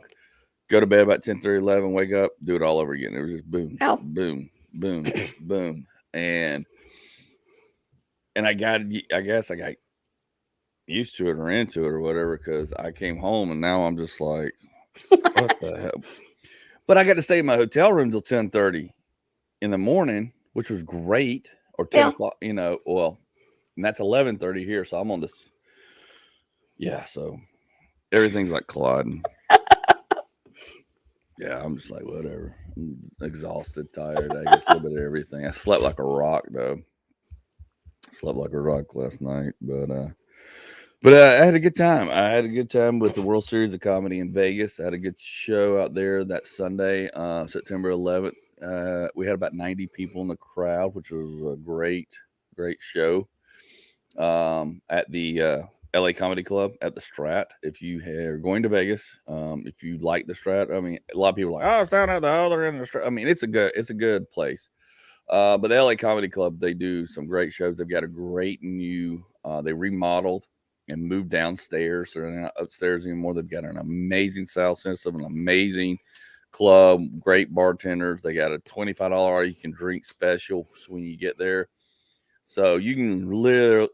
go to bed about 10:30, 11, wake up, do it all over again. It was just boom, Oh. boom, boom, boom, and I guess I got used to it or into it or whatever, because I came home and now I'm just like, what the hell? But I got to stay in my hotel room till 10:30 in the morning, which was great, or 10 o'clock, well, and that's 11:30 here. So I'm on this. Yeah. So everything's like colliding. Yeah. I'm just like, whatever. I'm exhausted, tired. I guess a little bit of everything. I slept like a rock though. Slept like a rock last night, but I had a good time. I had a good time with the World Series of Comedy in Vegas. I had a good show out there that Sunday, September 11th. We had about 90 people in the crowd, which was a great show, at the LA Comedy Club at the Strat. If you are going to Vegas, if you like the Strat, I mean, a lot of people are like, oh, it's down at the other end of the Strat. I mean, it's a good place. But the LA Comedy Club, they do some great shows. They've got a great new, they remodeled and moved downstairs. So they're not upstairs anymore. They've got an amazing sound system, an amazing club, great bartenders. They got a $25 all you can drink special when you get there. So you can really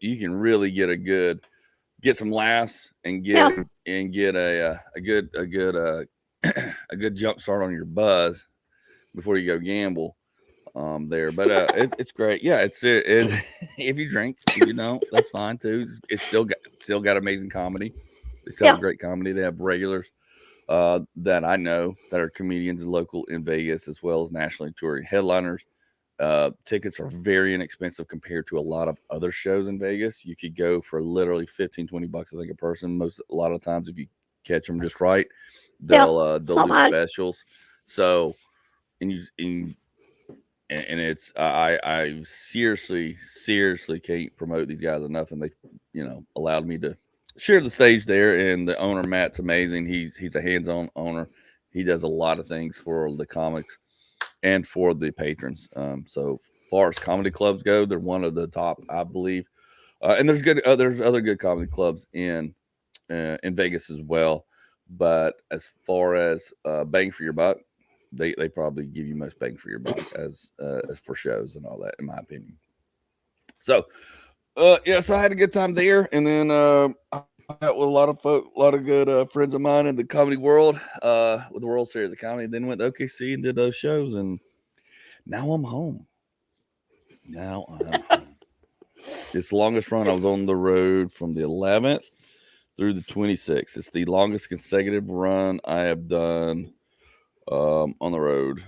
get some laughs and get a good a good jump start on your buzz before you go gamble there. But it's great. Yeah, it's it if you drink, if you don't, that's fine too. It's still got amazing comedy. They still have great comedy. They have regulars that I know that are comedians local in Vegas, as well as nationally touring headliners. Tickets are very inexpensive compared to a lot of other shows in Vegas. You could go for literally 15, 20 bucks, I think, a person. A lot of times, if you catch them just right, they'll do specials. So, and it's I seriously can't promote these guys enough, and they allowed me to share the stage there. And the owner, Matt's amazing. He's a hands-on owner. He does a lot of things for the comics and for the patrons. So far as comedy clubs go, they're one of the top, I believe. And there's other good comedy clubs in Vegas as well. But as far as bang for your buck, they probably give you most bang for your buck as for shows and all that, in my opinion. So so I had a good time there, and then I met with a lot of good friends of mine in the comedy world with the World Series of Comedy. Then went to OKC and did those shows, and now I'm home. It's the longest run. I was on the road from the 11th through the 26th. It's the longest consecutive run I have done on the road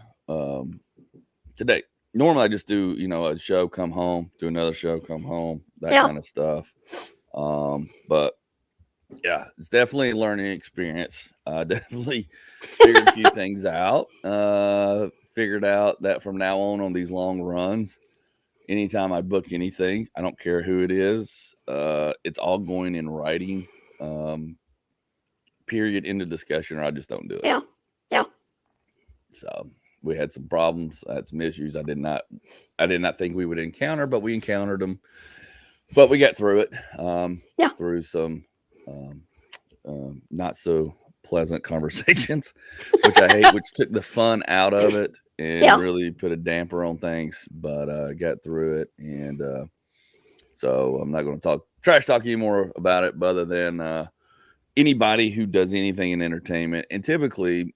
today. Normally I just do, a show, come home, do another show, come home, that kind of stuff. But yeah, it's definitely a learning experience. Definitely figured a few things out. Figured out that from now on these long runs, anytime I book anything, I don't care who it is, it's all going in writing. Period, end of discussion, or I just don't do it. Yeah. So we had some problems. I had some issues I did not think we would encounter, but we encountered them. But we got through it. Through some not so pleasant conversations, which I hate, which took the fun out of it and really put a damper on things. But got through it, and so I'm not going to trash talk anymore about it, but other than anybody who does anything in entertainment, and typically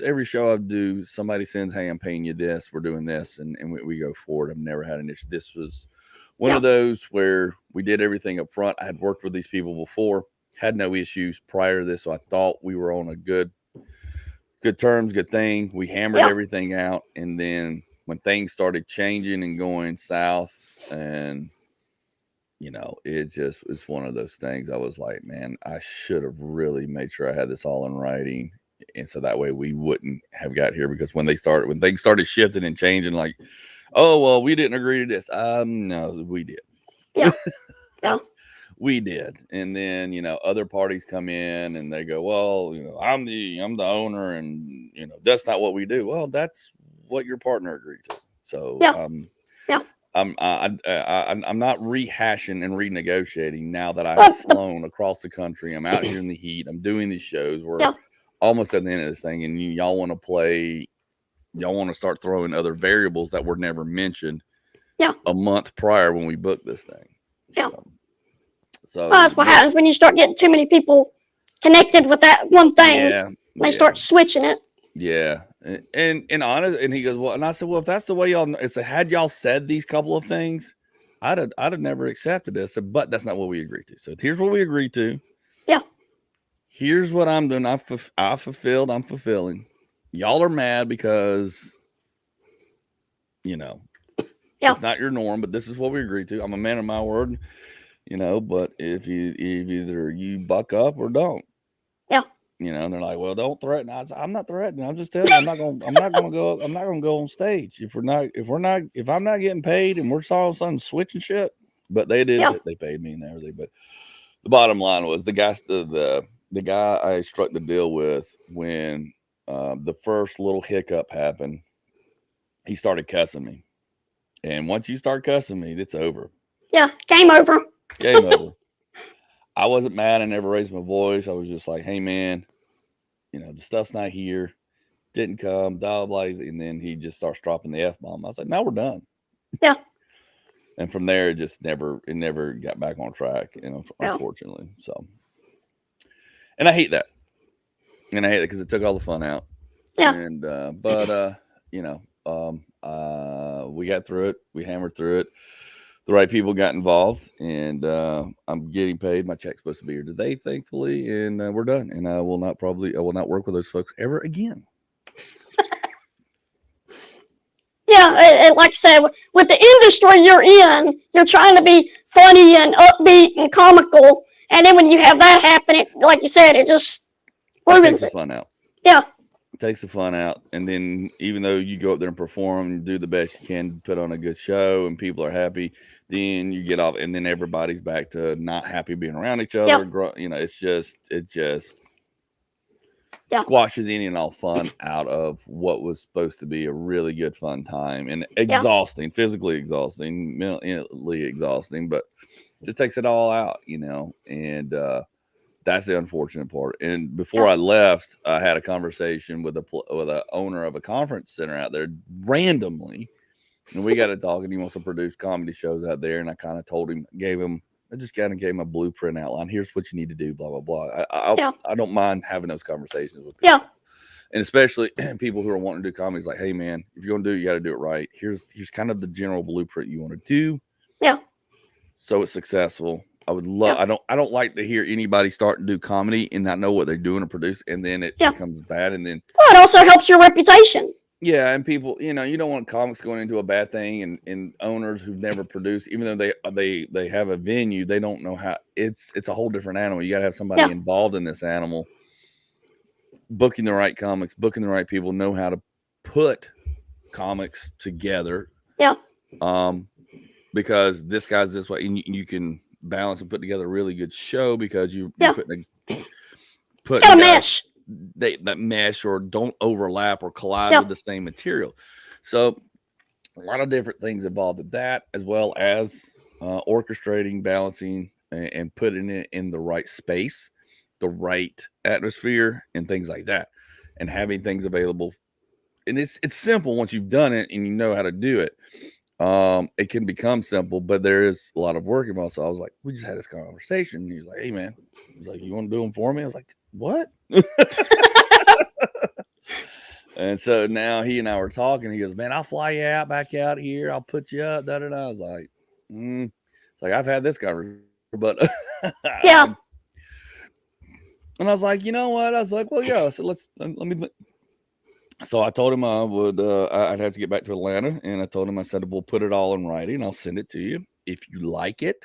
every show I do, somebody sends, hey, I'm paying you this, we're doing this, and we go forward. I've never had an issue. This was one of those where we did everything up front. I had worked with these people before, had no issues prior to this, so I thought we were on a good terms, good thing. We hammered everything out, and then when things started changing and going south, and it's one of those things. I was like, man, I should have really made sure I had this all in writing. And so that way we wouldn't have got here, because when things started shifting and changing, like, oh, well, we didn't agree to this. No, we did. Yeah. Yeah. We did. And then, other parties come in and they go, well, I'm the owner, and that's not what we do. Well, that's what your partner agreed to. So Yeah. Yeah. I'm not rehashing and renegotiating now that I've Well, flown across the country. I'm out here in the heat. I'm doing these shows. We're yeah. almost at the end of this thing, and y'all want to play. Y'all want to start throwing other variables that were never mentioned. Yeah. A month prior when we booked this thing. Yeah. So well, that's what happens when you start getting too many people connected with that one thing. Yeah. They start switching it. Yeah. And honest, and he goes, well, and I said, well, if that's the way y'all, I said, had y'all said these couple of things, I'd have never accepted this. I said, but that's not what we agreed to. So here's what we agreed to. Yeah. Here's what I'm doing. I fulfilled. I'm fulfilling. Y'all are mad because, it's not your norm, but this is what we agreed to. I'm a man of my word, but if either you buck up or don't. Yeah. And they're like, well, don't threaten. I'm not threatening. I'm just telling you, I'm not gonna go on stage if I'm not getting paid and we're all of a sudden switching shit. But they did. Yeah. They paid me and everything. But the bottom line was the guy I struck the deal with when the first little hiccup happened. He started cussing me, and once you start cussing me, it's over. Yeah, game over. Game over. I wasn't mad. I never raised my voice. I was just like, hey, man, the stuff's not here. Didn't come, blah, blah, and then he just starts dropping the F-bomb. I was like, now we're done. Yeah. And from there, it never got back on track, unfortunately. So, and I hate that. And I hate it because it took all the fun out. Yeah. And, we got through it. We hammered through it. The right people got involved, and I'm getting paid. My check's supposed to be here today, thankfully, and we're done. And I will not work with those folks ever again. Yeah, like I said, with the industry you're in, you're trying to be funny and upbeat and comical, and then when you have that happen, like you said, it just ruins the fun out. Yeah. It takes the fun out, and then even though you go up there and perform and do the best you can, put on a good show, and people are happy, then you get off, and then everybody's back to not happy being around each other. Yeah. It just squashes any and all fun out of what was supposed to be a really good fun time, and exhausting, physically exhausting, mentally exhausting, but just takes it all out, and that's the unfortunate part. And before I left, I had a conversation with a owner of a conference center out there randomly, and we got to talking. He wants to produce comedy shows out there, and I kind of told him, I just kind of gave him a blueprint outline. Here's what you need to do, blah blah blah. I don't mind having those conversations with people. Yeah. And especially people who are wanting to do comedy, it's like, hey man, if you're gonna do it, you got to do it right. Here's kind of the general blueprint you want to do. Yeah. So it's successful. I would love. I don't like to hear anybody start to do comedy and not know what they're doing or produce, and then it becomes bad, and then it also helps your reputation. Yeah, and people, you don't want comics going into a bad thing, and owners who've never produced, even though they have a venue, they don't know how. It's a whole different animal. You got to have somebody involved in this animal, booking the right comics, booking the right people, know how to put comics together. Yeah. Because this guy's this way, and you can balance and put together a really good show because you're putting it's got a mesh. That mesh or don't overlap or collide with the same material. So a lot of different things involved in that, as well as orchestrating, balancing, and putting it in the right space, the right atmosphere, and things like that, and having things available. And it's simple once you've done it and you know how to do it. It can become simple, but there is a lot of work involved. So I was like, we just had this conversation, and he's like, hey man, he's like, you want to do them for me? I was like, what? And so now he and I were talking. He goes, man, I'll fly you out back out here. I'll put you up. Da da da. I was like, it's like, I've had this conversation, but yeah. And I was like, you know what? I was like, well, yeah. So let me. So I told him I would. I'd have to get back to Atlanta, and I told him, I said, we'll put it all in writing. I'll send it to you. If you like it,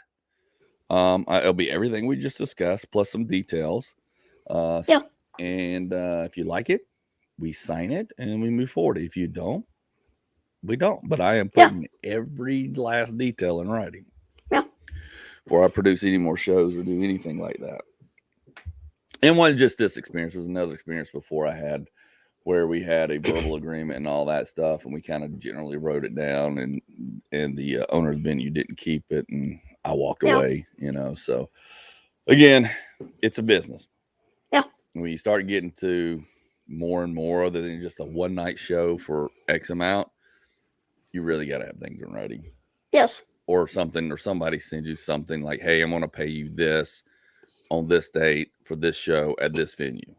It'll be everything we just discussed plus some details. Yeah. And if you like it, we sign it and we move forward. If you don't, we don't. But I am putting every last detail in writing. Yeah. Before I produce any more shows or do anything like that. And wasn't just this experience. There was another experience before I had where we had a verbal agreement and all that stuff, and we kind of generally wrote it down, and the owner of the venue didn't keep it, and I walked away, you know. So again, it's a business. Yeah. When you start getting to more and more other than just a one night show for X amount, you really got to have things in writing. Yes. Or something, or somebody sends you something like, hey, I'm going to pay you this on this date for this show at this venue.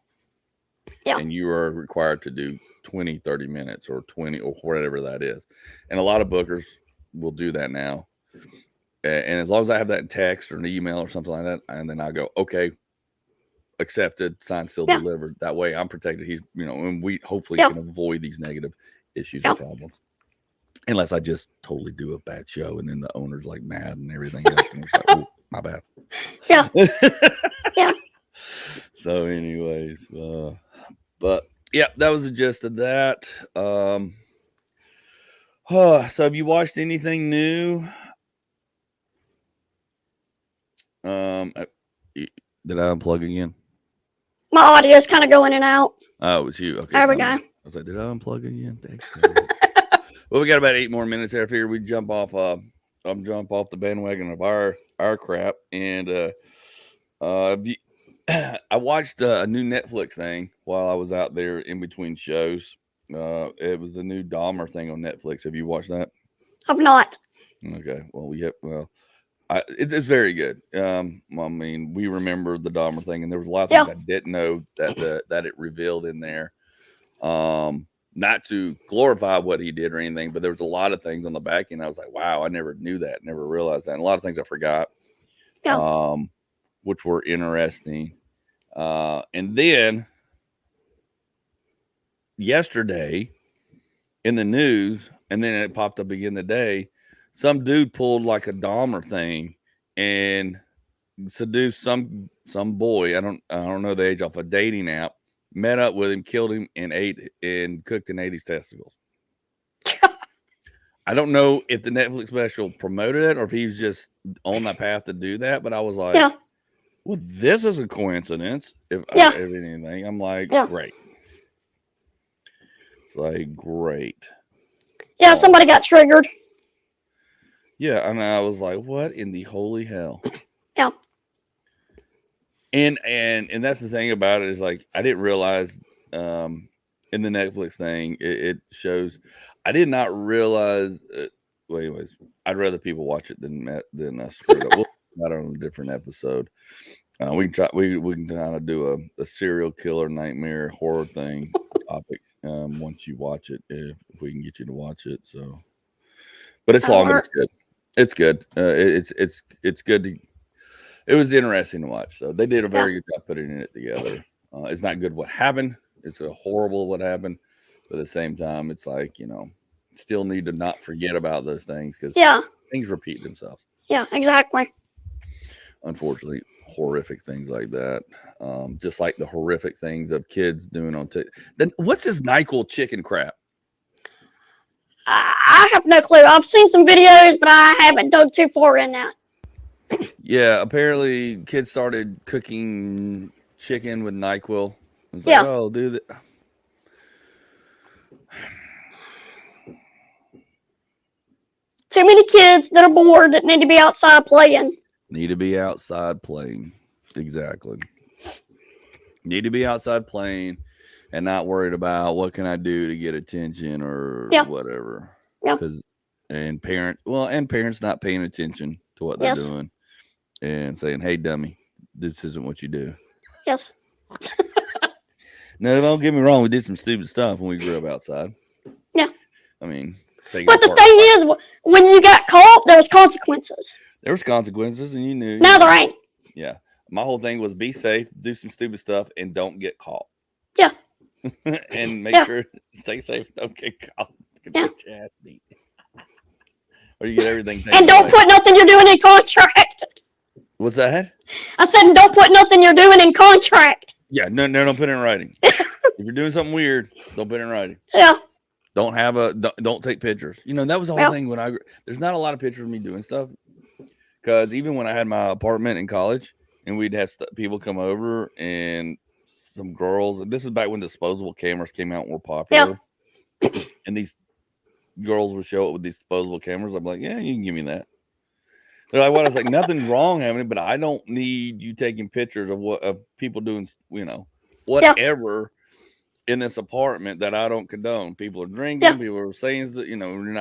Yeah. And you are required to do 20, 30 minutes or 20 or whatever that is. And a lot of bookers will do that now. And as long as I have that in text or an email or something like that, and then I go, okay, accepted, signed, sealed, delivered. That way I'm protected. He's, you know, and we hopefully can avoid these negative issues and problems. Unless I just totally do a bad show and then the owner's like mad and everything else. And it's like, oh, my bad. Yeah. Yeah. So anyways, but yeah, that was the gist of that. So have you watched anything new? Did I unplug again? My audio is kind of going in and out. Oh, it was you. Okay. There we go. I was like, did I unplug again? Well, we got about 8 more minutes there. I figured we'd jump off the bandwagon of our crap. And I watched a new Netflix thing while I was out there in between shows. It was the new Dahmer Thing on Netflix. Have you watched that? I've not. Okay. Well, it's very good. I mean, we remember the Dahmer Thing, and there was a lot of things I didn't know that it revealed in there. Not to glorify what he did or anything, but there was a lot of things on the back end. I was like, wow, I never knew that, never realized that. And a lot of things I forgot, which were interesting. And then yesterday in the news, and then it popped up again today, some dude pulled like a Dahmer thing and seduced some boy. I don't know the age, off a dating app. Met up with him, killed him, and cooked and ate his testicles. I don't know if the Netflix special promoted it or if he was just on that path to do that. But I was like, well, this is a coincidence. If anything, I'm like, great. It's like, great. Yeah, somebody got triggered. Yeah, and I was like, what in the holy hell? Yeah. And that's the thing about it, is like, I didn't realize in the Netflix thing, it shows. I did not realize. Well, anyways, I'd rather people watch it than screw it up. We'll talk about it on a different episode. We can kind of do a serial killer nightmare horror thing topic once you watch it, if we can get you to watch it. So, but it's long, but it's good. It's good. It's good to. It was interesting to watch. So they did a very good job putting it together. It's not good what happened. It's a horrible what happened. But at the same time, it's like, you know, still need to not forget about those things, because things repeat themselves. Yeah, exactly. Unfortunately, horrific things like that. Just like the horrific things of kids doing on TikTok. Then what's this NyQuil chicken crap? I have no clue. I've seen some videos, but I haven't dug too far in that. Yeah, apparently kids started cooking chicken with NyQuil. It's like, oh, dude. Too many kids that are bored that need to be outside playing. Exactly. Need to be outside playing and not worried about what can I do to get attention or whatever. Yeah. And parents not paying attention to what they're doing and saying, hey, dummy, this isn't what you do. Yes. No, don't get me wrong. We did some stupid stuff when we grew up outside. Yeah. I mean, but the thing is, when you got caught, there was consequences. There was consequences, and you knew. Now there ain't. Yeah. My whole thing was be safe, do some stupid stuff, and don't get caught. Yeah. And make sure, stay safe, don't get caught. Get your ass beat. Or you get everything taken and don't away. put nothing you're doing in contract. What's that? I said, don't put nothing you're doing in contract. Yeah, no, don't put it in writing. If you're doing something weird, don't put it in writing. Yeah. Don't take pictures. That was the whole thing when there's not a lot of pictures of me doing stuff, because even when I had my apartment in college and we'd have people come over and some girls, this is back when disposable cameras came out and were popular. Yeah. And these girls would show up with these disposable cameras. I'm like, yeah, you can give me that. They're like, what? I was like, nothing wrong happening, but I don't need you taking pictures of people doing, whatever in this apartment that I don't condone. People are drinking. People are saying that,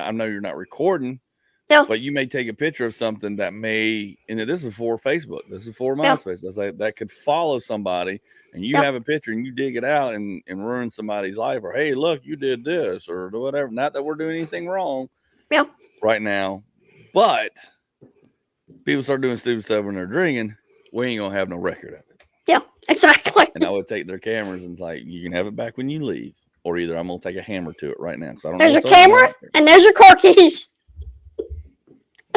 I know you're not recording, but you may take a picture of something that may, and this is for Facebook. This is for MySpace. That's like, that could follow somebody, and you have a picture and you dig it out and ruin somebody's life, or, hey, look, you did this or whatever. Not that we're doing anything wrong right now, but people start doing stupid stuff when they're drinking, we ain't gonna have no record of it. Yeah, exactly. And I would take their cameras and it's like, you can have it back when you leave, or either I'm gonna take a hammer to it right now. I don't there's your camera and there's your car keys.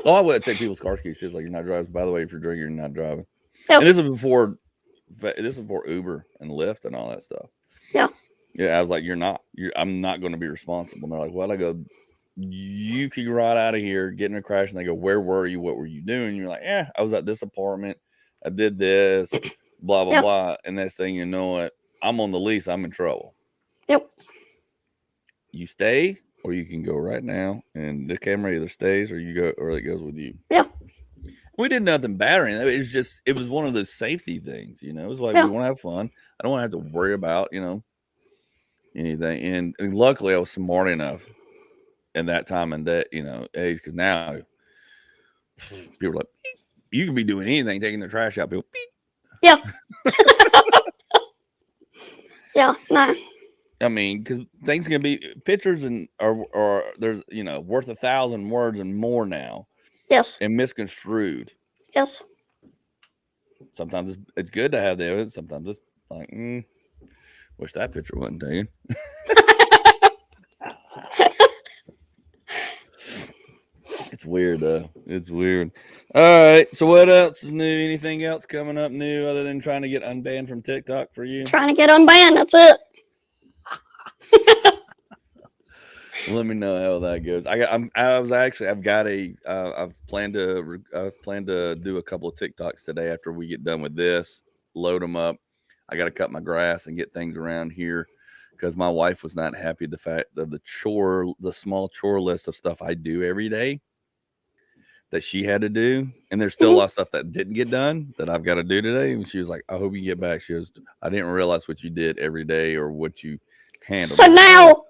Oh, I would take people's car keys. It's like, you're not driving. By the way, if you're drinking, you're not driving. Yep. And this is before Uber and Lyft and all that stuff. Yeah. Yeah, I was like, I'm not going to be responsible. And they're like, well, I go, you can ride out of here, get in a crash. And they go, where were you? What were you doing? And you're like, yeah, I was at this apartment. I did this, blah, blah, blah. And next thing you know it, I'm on the lease. I'm in trouble. Yep. You stay, or you can go right now, and the camera either stays or you go, or it goes with you. Yeah. We did nothing bad or anything. It was one of those safety things, It was like, we want to have fun. I don't want to have to worry about, anything. And luckily I was smart enough in that time and that, age, because now people are like, beep. You could be doing anything, taking the trash out. People, beep. Yeah. Yeah. No. I mean, because things can be pictures and or there's worth 1,000 words and more now. Yes. And misconstrued. Yes. Sometimes it's good to have the evidence. Sometimes it's like, wish that picture wasn't taken. It's weird though. It's weird. All right. So what else is new? Anything else coming up new other than trying to get unbanned from TikTok for you? Trying to get unbanned. That's it. Let me know how that goes. I've planned to do a couple of TikToks today after we get done with this. Load them up. I got to cut my grass and get things around here because my wife was not happy the fact of the small chore list of stuff I do every day that she had to do, and there's still a lot of stuff that didn't get done that I've got to do today. And she was like, "I hope you get back." She goes, "I didn't realize what you did every day or what you handled." So now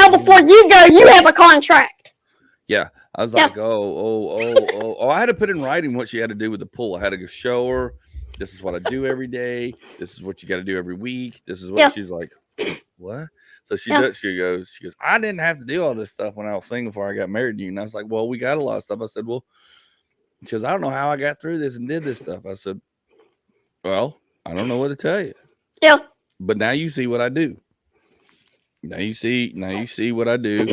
before you go, you have a contract. Yeah. I was like, oh, I had to put in writing what she had to do with the pool. I had to go show her, this is what I do every day. This is what you got to do every week. This is what she's like, what? So she goes, I didn't have to do all this stuff when I was single before I got married to you. And I was like, well, we got a lot of stuff. I said, well, she goes, I don't know how I got through this and did this stuff. I said, well, I don't know what to tell you. Yeah. But now you see what I do. Now you see what I do.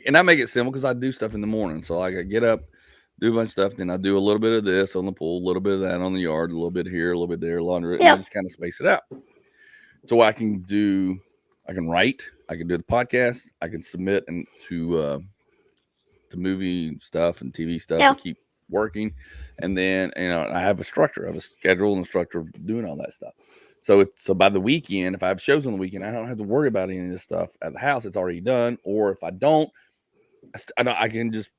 And I make it simple because I do stuff in the morning. So like I get up, do a bunch of stuff, then I do a little bit of this on the pool, a little bit of that on the yard, a little bit here, a little bit there, laundry, and I just kind of space it out. So I can write, I can do the podcast, I can submit and to movie stuff and TV stuff and keep working. And then I have a structure, I have a schedule and a structure of doing all that stuff. So by the weekend, if I have shows on the weekend, I don't have to worry about any of this stuff at the house. It's already done. Or if I don't,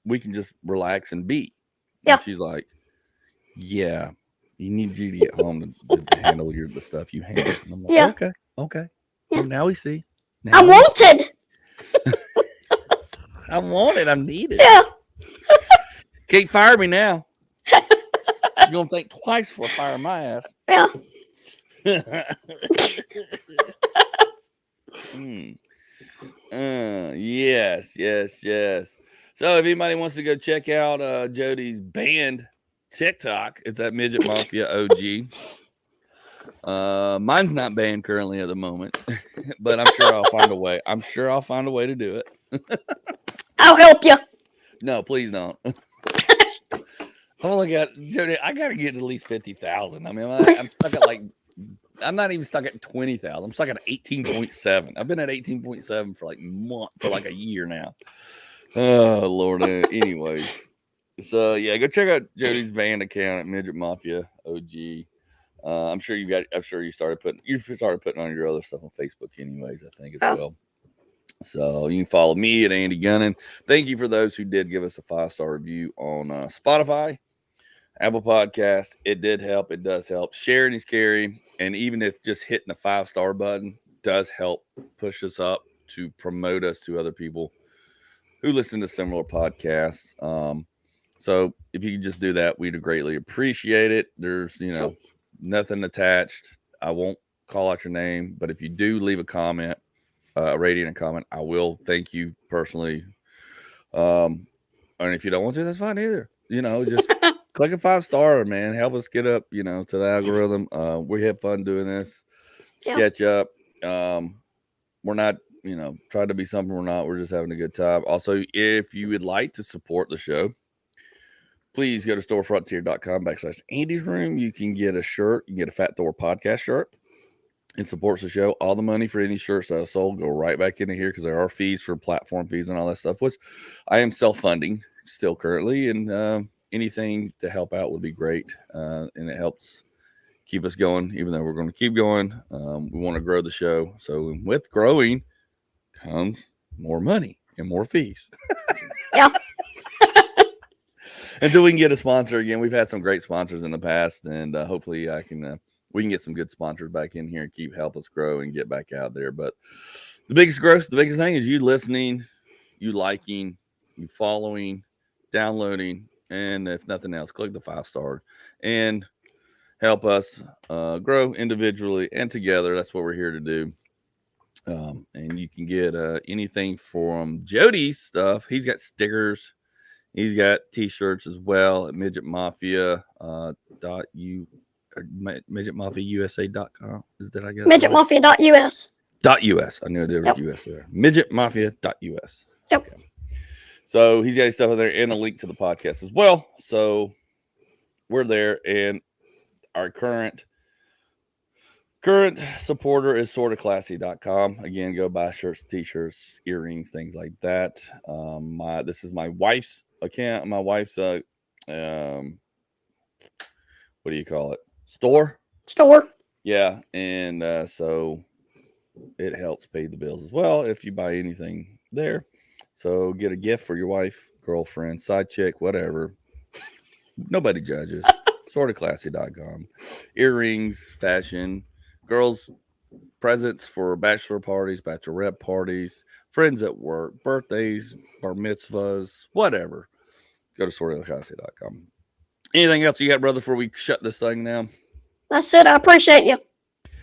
we can just relax and be. Yeah. And she's like, yeah, you need you to get home to handle the stuff you handle. And I'm like, okay. Yeah. Well, now we see. I'm wanted. I'm wanted. I'm needed. Yeah. Can't fire me now. You're going to think twice before firing my ass. Yeah. Yes. So if anybody wants to go check out Jody's band TikTok, it's at Midget Mafia OG. Mine's not banned currently at the moment, but I'm sure I'll find a way. To do it. I'll help you. No, please don't. I'm only got Jody. I got to get at least 50,000. I mean, I'm stuck at like. I'm not even stuck at 20,000. I'm stuck at 18.7. I've been at 18.7 for like a year now. Oh Lord. Anyways, so yeah, go check out Jody's band account at Midget Mafia OG. I'm sure you started putting on your other stuff on Facebook, anyways. I think as well. So you can follow me at Andy Gunnin. Thank you for those who did give us a 5-star review on Spotify, Apple Podcasts. It did help. It does help. Sharing is caring. And even if just hitting the 5-star button does help push us up to promote us to other people who listen to similar podcasts. So if you could just do that, we'd greatly appreciate it. There's, nothing attached. I won't call out your name, but if you do leave a comment, a rating and comment, I will thank you personally. And if you don't want to, that's fine either. Just click a 5-star, man. Help us get up, to the algorithm. We have fun doing this. Sketch up. We're not, trying to be something we're not. We're just having a good time. Also, if you would like to support the show, please go to storefrontier.com/Andy's Room. You can get a shirt. You can get a Fat Thor podcast shirt. It supports the show. All the money for any shirts that are sold go right back into here because there are fees for platform fees and all that stuff, which I am self-funding still currently. And anything to help out would be great. And it helps keep us going, even though we're going to keep going. We want to grow the show. So with growing comes more money and more fees. Yeah. Until we can get a sponsor again. We've had some great sponsors in the past, and hopefully we can get some good sponsors back in here and help us grow and get back out there. But the biggest thing is you listening, you liking, you following, downloading, and if nothing else, click the 5-star and help us grow individually and together. That's what we're here to do. And you can get anything from Jody's stuff. He's got stickers. He's got t-shirts as well at Midget Mafia midgetmafiausa.com. Did I get it? Midgetmafia.us. .us. I knew there was US there. Midgetmafia.us. Yep. Okay. So he's got his stuff in there and a link to the podcast as well. So we're there, and our current supporter is sortaclassy.com. Again, go buy shirts, t-shirts, earrings, things like that. This is my wife's account. My wife's what do you call it? Store. Yeah, and so it helps pay the bills as well if you buy anything there. So get a gift for your wife, girlfriend, side chick, whatever. Nobody judges. Sortaclassy.com. Earrings, fashion, girls' presents for bachelor parties, bachelorette parties, friends at work, birthdays, bar mitzvahs, whatever. Go to sortaclassy.com. Anything else you got, brother, before we shut this thing down? That's it. I appreciate you.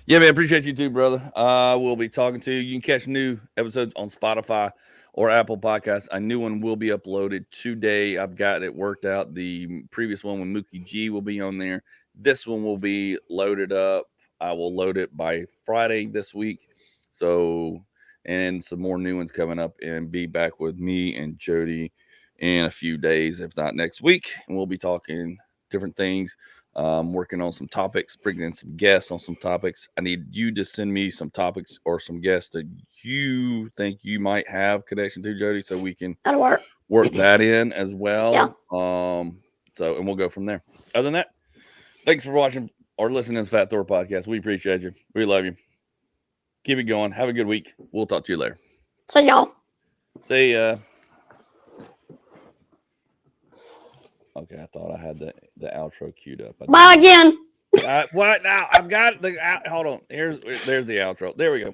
Yeah, man, appreciate you too, brother. We'll be talking to you. You can catch new episodes on Spotify or Apple Podcasts. A new one will be uploaded today. I've got it worked out. The previous one with Mookie G will be on there. This one will be loaded up. I will load it by Friday this week. So, and some more new ones coming up, and be back with me and Jody in a few days, if not next week. And we'll be talking different things. Working on some topics, bringing in some guests on some topics. I need you to send me some topics or some guests that you think you might have connection to, Jody, so we can work that in as well. Yeah. And we'll go from there. Other than that, thanks for watching or listening to the Fat Thor podcast. We appreciate you. We love you. Keep it going. Have a good week. We'll talk to you later. See y'all. See ya. Okay, I thought I had the outro queued up. Bye again. What now? I've got hold on. There's the outro. There we go.